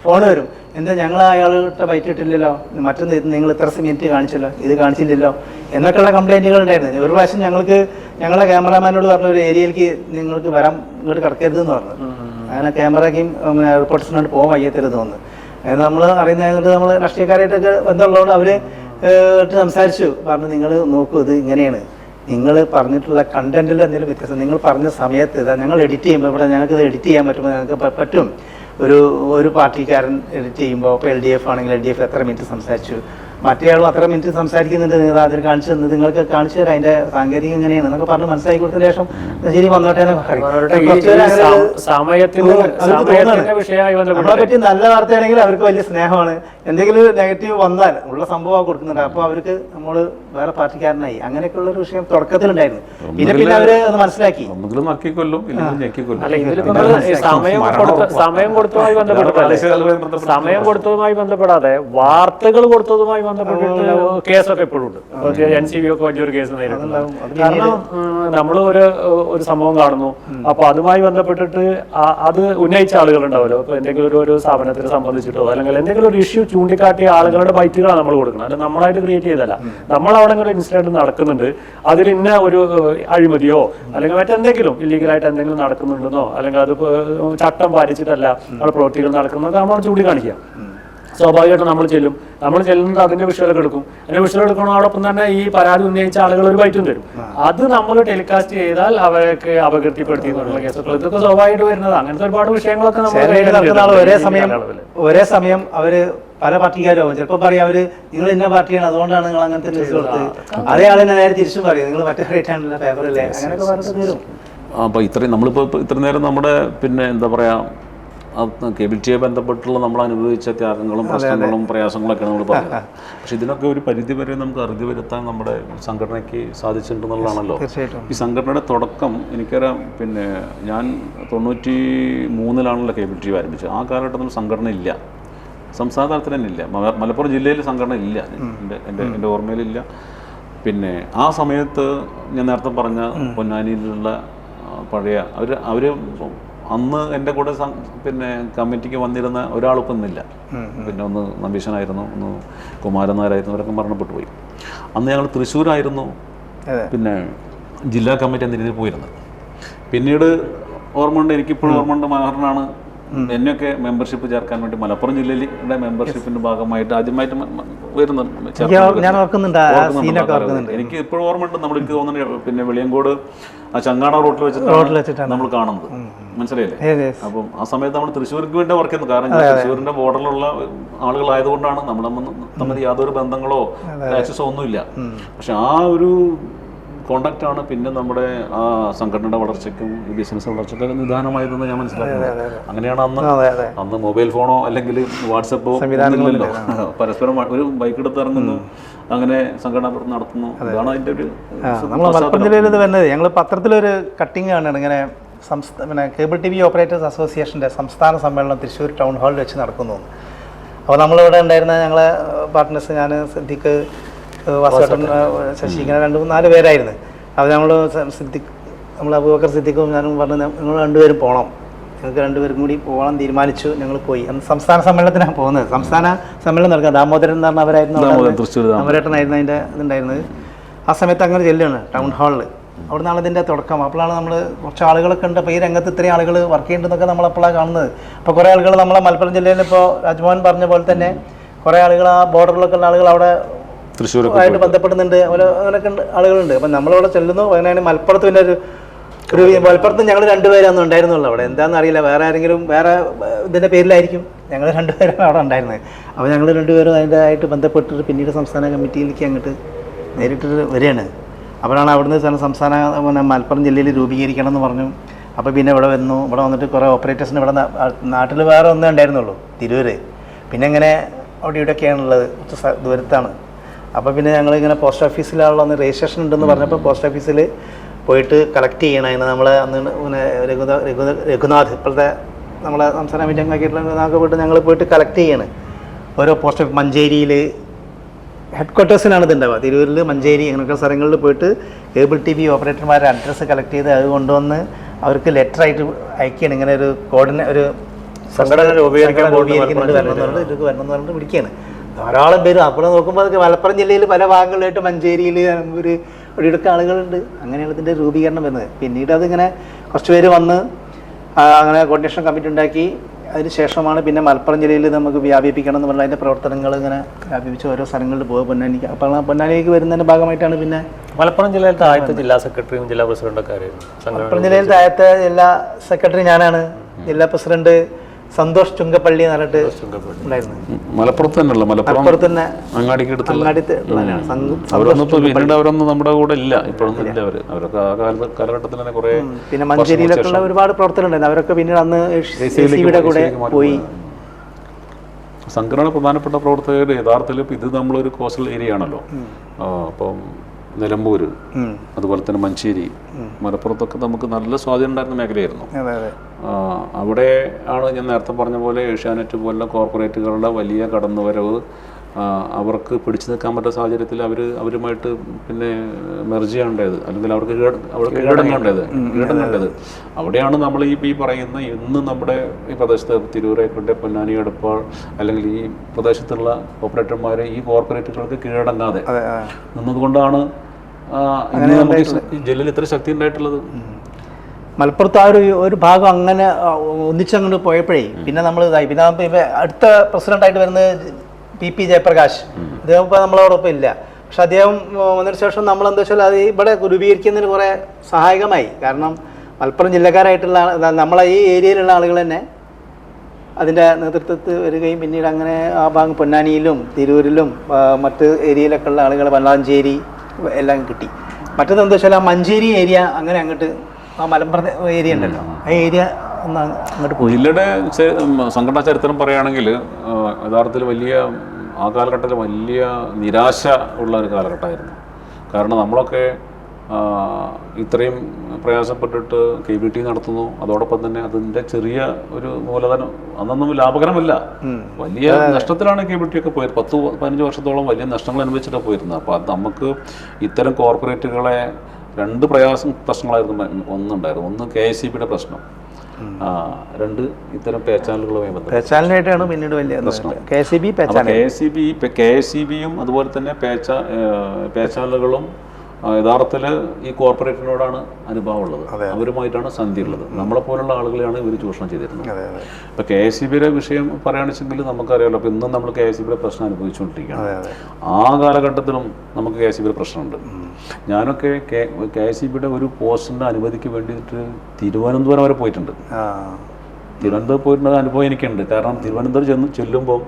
ഫോൺ വരും, എന്താ ഞങ്ങൾ അയാളുടെ ബൈറ്റ് ഇട്ടില്ലല്ലോ, മറ്റൊന്ന് നിങ്ങൾ ഇത്ര മിനിറ്റ് കാണിച്ചല്ലോ, ഇത് കാണിച്ചില്ലല്ലോ എന്നൊക്കെയുള്ള കംപ്ലൈൻറ്റുകൾ ഉണ്ടായിരുന്നു. ഒരു പ്രാവശ്യം ഞങ്ങളുടെ ക്യാമറാമാനോട് പറഞ്ഞ ഒരു ഏരിയയിലേക്ക് നിങ്ങൾക്ക് വരാൻ ഇങ്ങോട്ട് കിടക്കരുതെന്ന് പറഞ്ഞു. അങ്ങനെ ക്യാമറയ്ക്കും റിപ്പോർട്ടേഴ്സിനോട് പോകാൻ വയ്യത്തരുത് തോന്നുന്നു. അത് നമ്മൾ അറിയുന്നതുകൊണ്ട് നമ്മൾ രാഷ്ട്രീയക്കാരായിട്ടൊക്കെ ബന്ധമുള്ളതുകൊണ്ട് അവർ സംസാരിച്ചു, പറഞ്ഞു നിങ്ങൾ നോക്കൂ ഇത് ഇങ്ങനെയാണ്, നിങ്ങൾ പറഞ്ഞിട്ടുള്ള കണ്ടന്റിൽ എന്തെങ്കിലും വ്യത്യാസം, നിങ്ങൾ പറഞ്ഞ സമയത്ത് ഇതാ ഞങ്ങൾ എഡിറ്റ് ചെയ്യുമ്പോൾ ഇവിടെ ഞങ്ങൾക്ക് ഇത് എഡിറ്റ് ചെയ്യാൻ പറ്റുമ്പോൾ ഞങ്ങൾക്ക് പറ്റും. ഒരു പാർട്ടിക്കാരൻ എഡിറ്റ് ചെയ്യുമ്പോൾ ഇപ്പോൾ LDF ആണെങ്കിൽ LDF എത്ര മിനിറ്റ് സംസാരിച്ചു, മറ്റേയാളും അത്ര മിനിറ്റ് സംസാരിക്കുന്നുണ്ട്, നിങ്ങൾ അതിൽ കാണിച്ചു തന്നത് നിങ്ങൾക്ക് കാണിച്ചു തരാം, അതിന്റെ സാങ്കേതികം എങ്ങനെയാണ് എന്നൊക്കെ പറഞ്ഞ് മനസ്സിലാക്കി കൊടുത്തതിന് ശേഷം ശരി വന്നോട്ടെ. നമ്മളെ പറ്റി നല്ല വാർത്തയാണെങ്കിൽ അവർക്ക് വലിയ സ്നേഹമാണ്. എന്തെങ്കിലും നെഗറ്റീവ് വന്നാൽ ഉള്ള സംഭവം കൊടുക്കുന്നുണ്ട്, അപ്പോൾ അവർക്ക് നമ്മൾ വേറെ പാർട്ടിക്കാരനായി. അങ്ങനെയൊക്കെയുള്ള ഒരു വിഷയം തുടക്കത്തിലുണ്ടായിരുന്നു. പിന്നെ അവര് അത് മനസ്സിലാക്കി. സമയം കൊടുത്തതുമായി ബന്ധപ്പെടാതെ വാർത്തകൾ കൊടുത്തതുമായി ബന്ധപ്പെട്ടിട്ട് കേസൊക്കെ ഇപ്പോഴും ഉണ്ട്. NCV ഒക്കെ വലിയൊരു കേസ് നേരിടുന്നുണ്ടാവും. കാരണം നമ്മൾ ഒരു സംഭവം കാണുന്നു, അപ്പൊ അതുമായി ബന്ധപ്പെട്ടിട്ട് അത് ഉന്നയിച്ച ആളുകൾ ഉണ്ടാവുമല്ലോ. ഇപ്പൊ എന്തെങ്കിലും ഒരു സ്ഥാപനത്തിനെ സംബന്ധിച്ചിട്ടോ അല്ലെങ്കിൽ എന്തെങ്കിലും ഒരു ഇഷ്യൂ ചൂണ്ടിക്കാട്ടിയ ആളുകളുടെ ബൈറ്റുകളാണ് നമ്മൾ കൊടുക്കുന്നത്. അത് നമ്മളായിട്ട് ക്രിയേറ്റ് ചെയ്തല്ല. നമ്മൾ അവിടെ ഒരു ഇൻസിഡന്റ് നടക്കുന്നുണ്ട്, അതിൽ ഇന്ന ഒരു അഴിമതിയോ അല്ലെങ്കിൽ മറ്റെന്തെങ്കിലും ഇല്ലീഗലായിട്ട് എന്തെങ്കിലും നടക്കുന്നുണ്ടെന്നോ അല്ലെങ്കിൽ അത് ചട്ടം പാലിച്ചിട്ടല്ല നമ്മുടെ പ്രവൃത്തികൾ നടക്കുന്നത് നമ്മൾ ചൂണ്ടിക്കാണിക്കുക. സ്വാഭാവികമായിട്ടും നമ്മൾ ചെല്ലുന്നത് അതിന്റെ വിഷ്വലൊക്കെ എടുക്കും. അതിന്റെ വിഷ്വൽ എടുക്കണോടൊപ്പം തന്നെ ഈ പരാതി ഉന്നയിച്ച ആളുകൾ ഒരു ബൈറ്റും തരും. അത് നമ്മൾ ടെലികാസ്റ്റ് ചെയ്താൽ അവർക്ക് അപകീർത്തിപ്പെടുത്തി എന്നുള്ള കേസുകൾ ഇതൊക്കെ സ്വാഭാവികമായിട്ട് വരുന്നത്. അങ്ങനത്തെ ഒരുപാട് വിഷയങ്ങളൊക്കെ ഒരേ സമയം അവര് പല പാർട്ടിക്കാരും ചിലപ്പോൾ പറയാം അവര് നിങ്ങൾ ഇന്ന പാർട്ടിയാണ് അതുകൊണ്ടാണ് നിങ്ങൾ അങ്ങനത്തെ ന്യൂസ് കൊടുത്തത്. അതേ ആളിനെ നേരെ തിരിച്ചും പറയും നിങ്ങൾ മറ്റേ റേറ്റാണല്ലോ പേപ്പറല്ലേ, അങ്ങനെയൊക്കെ പറഞ്ഞിട്ട് തരും. അപ്പോൾ നമ്മളിപ്പോൾ ഇത്ര നേരം നമ്മുടെ പിന്നെ എന്താ പറയാ കേബിൾ ടിവിയെ ബന്ധപ്പെട്ടുള്ള നമ്മൾ അനുഭവിച്ച ത്യാഗങ്ങളും പ്രശ്നങ്ങളും പ്രയാസങ്ങളൊക്കെയാണ് നമ്മൾ പറഞ്ഞത്. പക്ഷെ ഇതിനൊക്കെ ഒരു പരിധി വരെ നമുക്ക് അറുതി വരുത്താൻ നമ്മുടെ സംഘടനയ്ക്ക് സാധിച്ചിട്ടുണ്ടെന്നുള്ളതാണല്ലോ. ഈ സംഘടനയുടെ തുടക്കം എനിക്കറിയാം. പിന്നെ ഞാൻ 93-ലാണല്ലോ കേബിൾ ടിവി ആരംഭിച്ചത്. ആ കാലഘട്ടത്തിൽ സംഘടന ഇല്ല, സംസ്ഥാന തലത്തിൽ തന്നെ ഇല്ല. മലപ്പുറം ജില്ലയിൽ സംഘടന ഇല്ല, എൻ്റെ ഓർമ്മയിലില്ല. പിന്നെ ആ സമയത്ത് ഞാൻ നേരത്തെ പറഞ്ഞ പൊന്നാനിയിലുള്ള പഴയ അവർ അന്ന് എൻ്റെ കൂടെ പിന്നെ കമ്മിറ്റിക്ക് വന്നിരുന്ന ഒരാളിപ്പം ഇന്നില്ല. പിന്നെ ഒന്ന് നമ്പീശനായിരുന്നു, ഒന്ന് കുമാരൻ നായരായിരുന്നു, അവരൊക്കെ മരണപ്പെട്ടു പോയി. അന്ന് ഞങ്ങൾ തൃശ്ശൂരായിരുന്നു പിന്നെ ജില്ലാ കമ്മിറ്റി എന്ന രീതിയിൽ പോയിരുന്നത്. പിന്നീട് ഓർമ്മയുണ്ട്, എനിക്കിപ്പോഴും ഓർമ്മയുണ്ട്, മനോഹരനാണ് എന്നെയൊക്കെ മെമ്പർഷിപ്പ് ചേർക്കാൻ വേണ്ടി മലപ്പുറം ജില്ലയിലെ മെമ്പർഷിപ്പിൻ്റെ ഭാഗമായിട്ട് ആദ്യമായിട്ട് ഞാൻ ഓർക്കുന്നുണ്ട്, ആ സീനൊക്കെ ഓർക്കുന്നുണ്ട്. എനിക്ക് ഇപ്പോഴും ഓർമ്മയുണ്ട്. നമ്മൾ എനിക്ക് തോന്നുന്നു പിന്നെ വെളിയങ്കോട് ആ ചങ്ങാട റോട്ടിൽ വെച്ചിട്ടാണ് നമ്മൾ കാണുന്നത്, മനസ്സിലായില്ലേ? അപ്പം ആ സമയത്ത് നമ്മൾ തൃശ്ശൂർക്ക് വേണ്ടി വർക്ക് ചെയ്യുന്നത്. കാരണം തൃശ്ശൂരിന്റെ ബോർഡറിലുള്ള ആളുകളായതുകൊണ്ടാണ് നമ്മൾ തമ്മിൽ യാതൊരു ബന്ധങ്ങളോ ആക്സസോ ഒന്നുമില്ല. പക്ഷെ ആ ഒരു കോണ്ടാക്റ്റ് ആണ് പിന്നെ നമ്മുടെ ആ സംഘടനയുടെ വളർച്ചയ്ക്കും ബിസിനസ് വളർച്ചയ്ക്കും നിദാനമായതെന്ന് ഞാൻ മനസ്സിലാക്കുന്നത്. അങ്ങനെയാണ് അന്ന് മൊബൈൽ ഫോണോ അല്ലെങ്കിൽ വാട്സപ്പോ ഒന്നുമില്ലല്ലോ. പരസ്പരം ഒരു ബൈക്ക് എടുത്ത് ഇറങ്ങുന്നു, അങ്ങനെ സംഘടന നടത്തുന്നു. അതാണ് അതിന്റെ ഒരു നമ്മൾ മലപ്പുറം ജില്ലയിൽ ഇത് വരുന്നത്. ഞങ്ങൾ പത്രത്തിലൊരു കട്ടിങ് കാണുകയാണ്, ഇങ്ങനെ പിന്നെ കേബിൾ TV ഓപ്പറേറ്റേഴ്സ് അസോസിയേഷൻ്റെ സംസ്ഥാന സമ്മേളനം തൃശ്ശൂർ ടൗൺ ഹാളിൽ വെച്ച് നടക്കുന്നു. അപ്പോൾ നമ്മളിവിടെ ഉണ്ടായിരുന്ന ഞങ്ങളെ പാർട്ട്നേഴ്സ്, ഞാൻ സിദ്ദിഖ്, വാസുവേട്ടൻ, ശശി, ഇങ്ങനെ 2-4 പേരായിരുന്നു. അപ്പോൾ നമ്മൾ അബൂബക്കർ സിദ്ദിഖും ഞാനും പറഞ്ഞു, നിങ്ങൾ 2 പേരും പോകണം, ഞങ്ങൾക്ക് 2 പേരും കൂടി പോകണം തീരുമാനിച്ചു. ഞങ്ങൾ പോയി. അന്ന് സംസ്ഥാന സമ്മേളനത്തിനാണ് പോകുന്നത്. സംസ്ഥാന സമ്മേളനം നടക്കുക. ദാമോദരൻ എന്ന് പറഞ്ഞവരായിരുന്നു, ദാമോദരേട്ടനായിരുന്നു അതിൻ്റെ ഇതുണ്ടായിരുന്നത്. ആ സമയത്ത് അങ്ങനെ ചെല്ലുകയാണ് ടൗൺ ഹാളിൽ. അവിടെ നിന്നാണ് ഇതിൻ്റെ തുടക്കം. അപ്പോഴാണ് നമ്മൾ കുറച്ച് ആളുകളൊക്കെ ഉണ്ട്, അപ്പോൾ ഈ രംഗത്ത് ഇത്രയും ആളുകൾ വർക്ക് ചെയ്യുന്നുണ്ടെന്നൊക്കെ നമ്മളപ്പോഴാണ് കാണുന്നത്. അപ്പോൾ കുറേ ആളുകൾ നമ്മളെ മലപ്പുറം ജില്ലയിൽ ഇപ്പോൾ രാജ്മോഹൻ പറഞ്ഞ പോലെ തന്നെ കുറേ ആളുകൾ ആ ബോർഡറിലൊക്കെ ഉള്ള ആളുകൾ അവിടെ തൃശ്ശൂരുമായിട്ട് ബന്ധപ്പെടുന്നുണ്ട്. അങ്ങനെയൊക്കെ ആളുകളുണ്ട്. അപ്പം നമ്മളിവിടെ ചെല്ലുന്നു. അങ്ങനെ മലപ്പുറത്ത് പിന്നെ ഒരു മലപ്പുറത്ത് ഞങ്ങൾ 2 പേരാണ് ഉണ്ടായിരുന്നുള്ളൂ അവിടെ. എന്താണെന്ന് അറിയില്ല, വേറെ ആരെങ്കിലും വേറെ ഇതിൻ്റെ പേരിലായിരിക്കും. ഞങ്ങൾ 2 പേരാണ് അവിടെ ഉണ്ടായിരുന്നത്. അപ്പോൾ ഞങ്ങൾ 2 പേരും അതിൻ്റെ ആയിട്ട് ബന്ധപ്പെട്ടിട്ട് പിന്നീട് സംസ്ഥാന കമ്മിറ്റിയിലേക്ക് അങ്ങോട്ട് നേരിട്ട് വരികയാണ്. അപ്പോഴാണ് അവിടുന്ന് സംസ്ഥാന മലപ്പുറം ജില്ലയിൽ രൂപീകരിക്കണം എന്ന് പറഞ്ഞു. അപ്പോൾ പിന്നെ ഇവിടെ വന്നു. ഇവിടെ വന്നിട്ട് കുറേ ഓപ്പറേറ്റേഴ്സിന് ഇവിടെ നാട്ടിൽ വേറെ ഒന്നേ ഉണ്ടായിരുന്നുള്ളൂ, തിരൂര്. പിന്നെ ഇങ്ങനെ അവിടെ ഇവിടെയൊക്കെയാണുള്ളത്, കുറച്ച് ദൂരത്താണ്. അപ്പോൾ പിന്നെ ഞങ്ങളിങ്ങനെ പോസ്റ്റ് ഓഫീസിലുള്ള ഒന്ന് രജിസ്ട്രേഷൻ ഉണ്ടെന്ന് പറഞ്ഞപ്പോൾ പോസ്റ്റ് ഓഫീസിൽ പോയിട്ട് കളക്ട് ചെയ്യണം. അതിന് നമ്മൾ അന്ന് പിന്നെ രഘുനാഥ്, ഇപ്പോഴത്തെ നമ്മളെ സംസ്ഥാന കമ്മിറ്റി അംഗമാക്കിയിട്ടുള്ള പോയിട്ട് ഞങ്ങൾ പോയിട്ട് കളക്ട് ചെയ്യണം. ഓരോ പോസ്റ്റ് ഓഫീസ് മഞ്ചേരിയിൽ ഹെഡ് ക്വാർട്ടേഴ്സിനാണ് ഇതുണ്ടാവുക. തിരൂരിൽ, മഞ്ചേരി, അങ്ങനെയൊക്കെ സ്ഥലങ്ങളിൽ പോയിട്ട് കേബിൾ TV ഓപ്പറേറ്റർമാരുടെ അഡ്രസ്സ് കളക്ട് ചെയ്ത് അത് കൊണ്ടുവന്ന് അവർക്ക് ലെറ്ററായിട്ട് അയക്കുകയാണ്. ഇങ്ങനെ ഒരു ഒരു സംഘടന രൂപീകരിക്കുന്നുണ്ട്, വരണമെന്ന് പറഞ്ഞിട്ട് വിളിക്കുകയാണ്. ധാരാളം പേര്. അപ്പോൾ നോക്കുമ്പോൾ അതൊക്കെ മലപ്പുറം ജില്ലയിൽ പല ഭാഗങ്ങളിലായിട്ട് മഞ്ചേരിയിൽ ഇവിടെയൊക്കെ ആളുകളുണ്ട്. അങ്ങനെയാണ് ഇതിൻ്റെ രൂപീകരണം വരുന്നത്. പിന്നീട് അതിങ്ങനെ കുറച്ച് പേര് വന്ന് അങ്ങനെ കോർഡിനേഷൻ കമ്മിറ്റി ഉണ്ടാക്കി. അതിന് ശേഷമാണ് പിന്നെ മലപ്പുറം ജില്ലയിൽ നമുക്ക് വ്യാപിപ്പിക്കണം എന്ന് പറഞ്ഞാൽ അതിൻ്റെ പ്രവർത്തനങ്ങൾ ഇങ്ങനെ വ്യാപിപ്പിച്ച് ഓരോ സ്ഥലങ്ങളിൽ പോകുക. പൊന്നാനിക്ക്, അപ്പോൾ പൊന്നാനിക്ക് വരുന്നതിൻ്റെ ഭാഗമായിട്ടാണ് പിന്നെ മലപ്പുറം ജില്ലയിലത്തെ ആദ്യത്തെ ജില്ലാ സെക്രട്ടറിയും ജില്ലാ പ്രസിഡന്റൊക്കെ ആയിരുന്നു. മലപ്പുറം ജില്ലയിലത്തെ ആദ്യത്തെ ജില്ലാ സെക്രട്ടറി ഞാനാണ്. ജില്ലാ പ്രസിഡന്റ് സന്തോഷ് ചുങ്കപ്പള്ളി എന്ന് പറഞ്ഞിട്ട് ഉണ്ടായിരുന്നു. മലപ്പുറത്ത് തന്നെയുള്ള മലപ്പുറത്ത് തന്നെ അവരൊന്നും നമ്മുടെ കൂടെ ഇല്ല, ഇപ്പോഴൊന്നും ഇല്ല. അവരൊക്കെ ആ കാലഘട്ടത്തിൽ തന്നെ കുറെ. പിന്നെ മഞ്ചേരിയിലൊക്കെയുള്ള ഒരുപാട് പ്രവർത്തനം ഉണ്ടായിരുന്നു. അവരൊക്കെ പിന്നീട് അന്ന് ACB-യുടെ കൂടെ പോയി. സംഘടന പ്രധാനപ്പെട്ട പ്രവർത്തകർ യഥാർത്ഥത്തിൽ ഇത് നമ്മളൊരു കോസ്റ്റൽ ഏരിയ ആണല്ലോ. അപ്പം നിലമ്പൂര്, അതുപോലെ തന്നെ മഞ്ചേരി, മലപ്പുറത്തൊക്കെ നമുക്ക് നല്ല സ്വാധീനം ഉണ്ടായിരുന്ന മേഖലയായിരുന്നു. അവിടെ ആണ് ഞാൻ നേരത്തെ പറഞ്ഞ പോലെ ഏഷ്യാനെറ്റ് പോലുള്ള കോർപ്പറേറ്റുകളുടെ വലിയ കടന്നുവരവ്. അവർക്ക് പിടിച്ചു നിൽക്കാൻ പറ്റുന്ന സാഹചര്യത്തിൽ അവരുമായിട്ട് പിന്നെ മെർജ് ചെയ്യേണ്ടത്, അല്ലെങ്കിൽ അവർക്ക് കീഴടങ്ങേണ്ടത്. അവിടെയാണ് നമ്മൾ ഈ പറയുന്ന ഇന്ന് നമ്മുടെ ഈ പ്രദേശത്ത് തിരൂരായിക്കോട്ടെ, പൊന്നാനി, എടപ്പാൾ, അല്ലെങ്കിൽ ഈ പ്രദേശത്തുള്ള ഓപ്പറേറ്റർമാരെ ഈ കോർപ്പറേറ്റുകൾക്ക് കീഴടങ്ങാതെ നിന്നതുകൊണ്ടാണ് നമുക്ക് ഈ ജില്ലയിൽ ഇത്ര ശക്തി ഉണ്ടായിട്ടുള്ളത്. മലപ്പുറത്ത് ആ ഒരു ഭാഗം അങ്ങനെ ഒന്നിച്ചങ്ങോട്ട് പോയപ്പോഴേ പിന്നെ നമ്മൾ ഇതായി. പിന്നെ അടുത്ത പ്രസിഡന്റായിട്ട് വരുന്നത് PP ജയപ്രകാശ്. അദ്ദേഹം ഇപ്പോൾ നമ്മളോടൊപ്പം ഇല്ല. പക്ഷെ അദ്ദേഹം വന്നതിന് ശേഷം നമ്മളെന്താ വെച്ചാൽ അത് ഇവിടെ രൂപീകരിക്കുന്നതിന് കുറേ സഹായകമായി. കാരണം മലപ്പുറം ജില്ലക്കാരായിട്ടുള്ള നമ്മളെ ഈ ഏരിയയിലുള്ള ആളുകൾ തന്നെ അതിൻ്റെ നേതൃത്വത്തിൽ വരികയും പിന്നീട് അങ്ങനെ ആ ഭാഗം പൊന്നാനിയിലും തിരൂരിലും മറ്റ് ഏരിയയിലൊക്കെ ഉള്ള ആളുകൾ, വല്ലാഞ്ചേരി എല്ലാം കിട്ടി. മറ്റേത് എന്താ വെച്ചാൽ ആ മഞ്ചേരി ഏരിയ അങ്ങനെ അങ്ങോട്ട് ആ മലപ്പുറം ഏരിയ ഉണ്ടല്ലോ, ആ ഏരിയ ഒന്ന് അങ്ങോട്ട് പോയി. ജില്ലയുടെ സംഘടനാ ചരിത്രം പറയുകയാണെങ്കിൽ യഥാർത്ഥത്തിൽ ആ കാലഘട്ടത്തിൽ വലിയ നിരാശ ഉള്ള ഒരു കാലഘട്ടമായിരുന്നു. കാരണം നമ്മളൊക്കെ ഇത്രയും പ്രയാസപ്പെട്ടിട്ട് KBT നടത്തുന്നു. അതോടൊപ്പം തന്നെ അതിൻ്റെ ചെറിയ ഒരു മൂലധനം അന്നൊന്നും ലാഭകരമല്ല, വലിയ നഷ്ടത്തിലാണ് KBT ഒക്കെ പോയത്. 10-15 വർഷത്തോളം വലിയ നഷ്ടങ്ങൾ അനുഭവിച്ചിട്ടാണ് പോയിരുന്നത്. അപ്പോൾ അത് നമുക്ക് ഇത്തരം കോർപ്പറേറ്റുകളെ 2 പ്രശ്നങ്ങളായിരുന്നു ഒന്നുണ്ടായിരുന്നു. ഒന്ന് KSEB-യുടെ പ്രശ്നം, 2 ഇത്തരം പേ ചാനലുകളുമായി ബന്ധപ്പെട്ടാണ് പിന്നീട് വലിയ പ്രശ്നം. KSEB-യും അതുപോലെ തന്നെ പേ ചാനലുകളും യഥാർത്ഥത്തിൽ ഈ കോർപ്പറേറ്റിനോടാണ് അനുഭവമുള്ളത്, അവരുമായിട്ടാണ് സന്ധിയുള്ളത്. നമ്മളെപ്പോലുള്ള ആളുകളെയാണ് ഇവർ ചൂഷണം ചെയ്തിരുന്നത്. ഇപ്പോൾ KSEBയുടെ വിഷയം പറയുകയാണെന്നുവെച്ചെങ്കിൽ നമുക്കറിയാമല്ലോ, അപ്പോൾ ഇന്നും നമ്മൾ KSEBയുടെ പ്രശ്നം അനുഭവിച്ചുകൊണ്ടിരിക്കുകയാണ്. ആ കാലഘട്ടത്തിലും നമുക്ക് KSEBയുടെ പ്രശ്നമുണ്ട്. ഞാനൊക്കെ KSEBയുടെ ഒരു പോസ്റ്റിൻ്റെ അനുമതിക്ക് വേണ്ടിയിട്ട് തിരുവനന്തപുരം വരെ പോയിട്ടുണ്ട്. തിരുവനന്തപുരം പോയിട്ടുള്ള അനുഭവം എനിക്കുണ്ട്. കാരണം തിരുവനന്തപുരം ചെല്ലുമ്പോൾ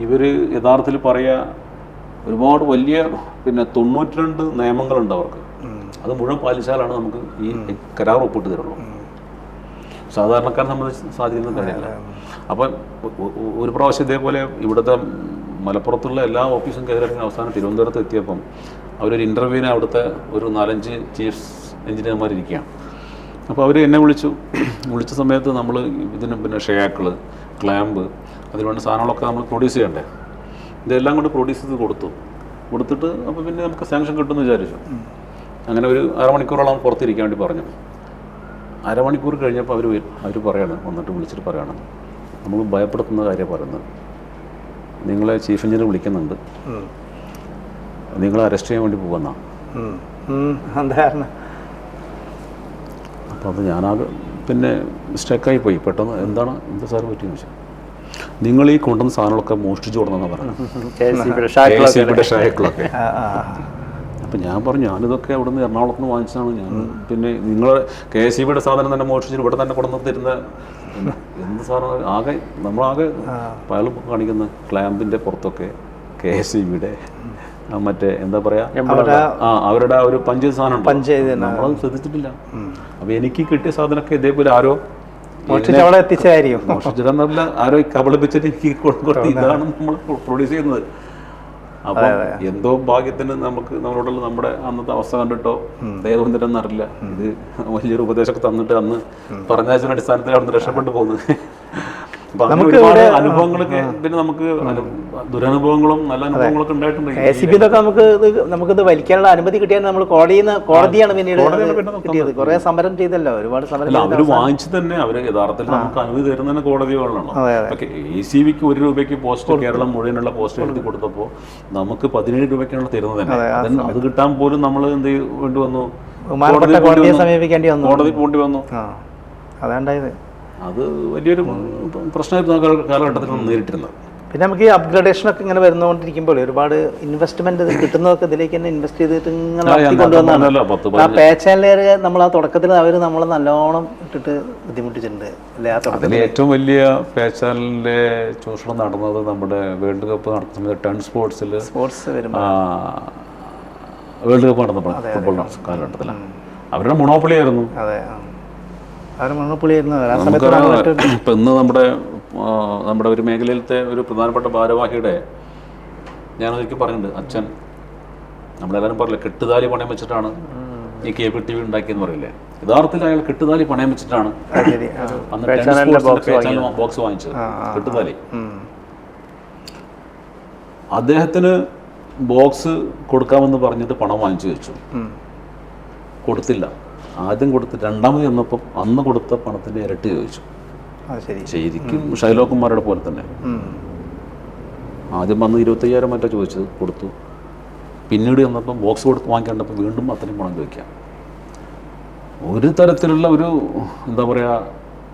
ഇവർ യഥാർത്ഥത്തിൽ പറയുക, ഒരുപാട് വലിയ 92 നിയമങ്ങളുണ്ട് അവർക്ക്. അത് മുഴുവൻ പാലിച്ചാലാണ് നമുക്ക് ഈ കരാർ ഒപ്പിട്ട് തരുള്ളൂ. സാധാരണക്കാരെ സംബന്ധിച്ച് സാധിക്കുന്ന കാര്യമല്ല. അപ്പം ഒരു പ്രാവശ്യം ഇതേപോലെ ഇവിടുത്തെ മലപ്പുറത്തുള്ള എല്ലാ ഓഫീസും കയറി അവസാനം തിരുവനന്തപുരത്ത് എത്തിയപ്പം അവരൊരു ഇൻ്റർവ്യൂവിന് അവിടുത്തെ ഒരു 4-5 ചീഫ് എഞ്ചിനീയർമാരിയ്ക്കുകയാണ്. അപ്പോൾ അവർ എന്നെ വിളിച്ച സമയത്ത് നമ്മൾ ഇതിന് ഷേക്കിള്, ക്ലാമ്പ്, അതിനുവേണ്ട സാധനങ്ങളൊക്കെ നമ്മൾ പ്രൊഡ്യൂസ് ചെയ്യണ്ടേ. ഇതെല്ലാം കൊണ്ട് പ്രൊഡ്യൂസ് ചെയ്ത് കൊടുത്തിട്ട് അപ്പോൾ പിന്നെ നമുക്ക് സാങ്ഷൻ കിട്ടുമെന്ന് വിചാരിച്ചു. അങ്ങനെ ഒരു അരമണിക്കൂറോളം പുറത്തിരിക്കാൻ വേണ്ടി പറഞ്ഞു. അരമണിക്കൂർ കഴിഞ്ഞപ്പോൾ അവർ പറയാണ്, വന്നിട്ട് വിളിച്ചിട്ട് പറയാണ്, നമ്മൾ ഭയപ്പെടുത്തുന്ന കാര്യം പറയുന്നത്, നിങ്ങളെ ചീഫ് എഞ്ചിനീയർ വിളിക്കുന്നുണ്ട്, നിങ്ങളെ അറസ്റ്റ് ചെയ്യാൻ വേണ്ടി പോകുന്ന. അപ്പോൾ അത് ഞാനാകെ പിന്നെ മിസ്റ്റേക്കായി പോയി. പെട്ടെന്ന് എന്താ സാറ് പറ്റിയെന്ന് വെച്ചാൽ, നിങ്ങൾ ഈ കൊണ്ടുവന്ന സാധനങ്ങളൊക്കെ മോഷ്ടിച്ചു കൊടുന്നെന്നാണ് പറയുന്നത്, ഷായക്കളൊക്കെ. അപ്പം ഞാൻ പറഞ്ഞു, ഞാനിതൊക്കെ അവിടെ നിന്ന് എറണാകുളത്ത് നിന്ന് വാങ്ങിച്ചതാണ്. ഞാൻ പിന്നെ നിങ്ങൾ KSEBയുടെ സാധനം തന്നെ മോഷ്ടിച്ചിട്ട് ഇവിടെ തന്നെ കൊണ്ടുവന്ന് തരുന്ന എന്ത് സാധനം, നമ്മളാകെ പല കാണിക്കുന്ന ക്ലാമ്പിൻ്റെ പുറത്തൊക്കെ KSEBയുടെ മറ്റേ എന്താ പറയാ, അവരുടെ ആ ഒരു പഞ്ച് സാധനം നമ്മളത് ശ്രദ്ധിച്ചിട്ടില്ല. അപ്പൊ എനിക്ക് കിട്ടിയ സാധനമൊക്കെ ഇതേപോലെ ആരോ മോഷിച്ചിട്ടെന്നല്ല, ആരോ കബളിപ്പിച്ചിട്ട് എനിക്ക് കൊടുത്തു. ഇതാണ് നമ്മൾ പ്രൊഡ്യൂസ് ചെയ്യുന്നത്. അപ്പൊ എന്തോ ഭാഗ്യത്തിന് നമുക്ക് നമ്മളോടുള്ള നമ്മുടെ അന്നത്തെ അവസ്ഥ കണ്ടിട്ടോ ദൈവം അറിയില്ല, ഇത് വലിയൊരു ഉപദേശമൊക്കെ തന്നിട്ട് അന്ന് പറഞ്ഞതിന്റെ അടിസ്ഥാനത്തിൽ അവിടെ രക്ഷപ്പെട്ടു പോകുന്നത്. ഒരുപാട് അനുഭവങ്ങളൊക്കെ പിന്നെ നമുക്ക് ദുരനുഭവങ്ങളും നല്ല അനുഭവങ്ങളൊക്കെ ഉണ്ടായിട്ടുണ്ട്. നമുക്കിത് വലിക്കാനുള്ള അനുമതി കിട്ടിയാൽ നമ്മൾ കോടതിയാണ് പിന്നീട് കിട്ടിയത്. കുറെ സമരം ചെയ്തല്ലോ, ഒരുപാട് സമരം. അവര് വാങ്ങിച്ചു തന്നെ, അവര് യഥാർത്ഥത്തിൽ നമുക്ക് അനുമതി തരുന്നതിന് കോടതികളാണ്. KSEBക്ക് 1 രൂപയ്ക്ക് പോസ്റ്റ് കേരളം മുഴുവനുള്ള പോസ്റ്റ് എഴുതി കൊടുത്തപ്പോൾ നമുക്ക് 17 രൂപയ്ക്കാണ് തരുന്നത് തന്നെ. അത് കിട്ടാൻ പോലും നമ്മൾ എന്ത് വേണ്ടി വന്നു, കോടതിയെ സമീപിക്കേണ്ടി വന്നു, കോടതി പോണ്ടി വന്നു. അതാണ്ടായത്. അത് വലിയൊരു പ്രശ്നമായിരുന്നു ആ കാലഘട്ടത്തിൽ നേരിട്ടിരുന്നത്. പിന്നെ നമുക്ക് ഈ അപ്ഗ്രഡേഷനൊക്കെ ഇങ്ങനെ വരുന്നോണ്ടിരിക്കുമ്പോൾ ഒരുപാട് ഇൻവെസ്റ്റ്മെന്റ് കിട്ടുന്നതൊക്കെ ഇതിലേക്ക് തന്നെ ഇൻവെസ്റ്റ് ചെയ്തിട്ട് ഇങ്ങനെ കൊണ്ടുവന്നാണ്. ആ പേച്ചാലേർ നമ്മൾ ആ തുടക്കത്തിൽ അവർ നമ്മളെ നല്ലോണം ഇട്ടിട്ട് ബുദ്ധിമുട്ടിച്ചിട്ടുണ്ട് അല്ലേ? ആ തുടക്കത്തിൽ ഏറ്റവും വലിയ പേച്ചാലിന്റെ ചൂഷണം നടന്നത് നമ്മുടെ വേൾഡ് കപ്പ് നടത്തുന്ന സമയത്ത് ടൺ സ്പോർട്സ് വരുമ്പോൾ വേൾഡ് കപ്പ് നടന്നപ്പോൾ ഫുട്ബോൾ കാലഘട്ടത്തിലാണ് അവരുടെ മൊണോപ്പൊളി ആയിരുന്നു. അതെ, ഇപ്പം ഇന്ന് നമ്മുടെ ഒരു മേഖലയിലത്തെ ഒരു പ്രധാനപ്പെട്ട ഭാരവാഹിയുടെ ഞാനൊരിക്കൽ പറഞ്ഞിട്ടുണ്ട്, അച്ഛൻ നമ്മളെല്ലാവരും പറയില്ല കെട്ടുതാലി പണയം വെച്ചിട്ടാണ് ഈ കേബിൾ TV ഉണ്ടാക്കിയെന്ന് പറയില്ലേ. യഥാർത്ഥത്തിൽ അയാൾ കെട്ടുതാലി പണയം വെച്ചിട്ടാണ് ബോക്സ് വാങ്ങിച്ചത്. കെട്ടുതാലി അദ്ദേഹത്തിന് ബോക്സ് കൊടുക്കാമെന്ന് പറഞ്ഞിട്ട് പണം വാങ്ങിച്ചു വെച്ചു, കൊടുത്തില്ല. ആദ്യം കൊടുത്ത് രണ്ടാമത് ചെന്നപ്പം അന്ന് കൊടുത്ത പണത്തിൻ്റെ ഇരട്ടി ചോദിച്ചു. ശരിക്കും ഷൈലോക്കുമാരുടെ പോലെ തന്നെ. ആദ്യം വന്ന് 25,000 മറ്റോ ചോദിച്ചത്, കൊടുത്തു. പിന്നീട് ചെന്നപ്പം ബോക്സ് കൊടുത്ത് വാങ്ങിക്കേണ്ടപ്പോൾ വീണ്ടും അത്രയും പണം ചോദിക്കാം. ഒരു തരത്തിലുള്ള ഒരു എന്താ പറയുക,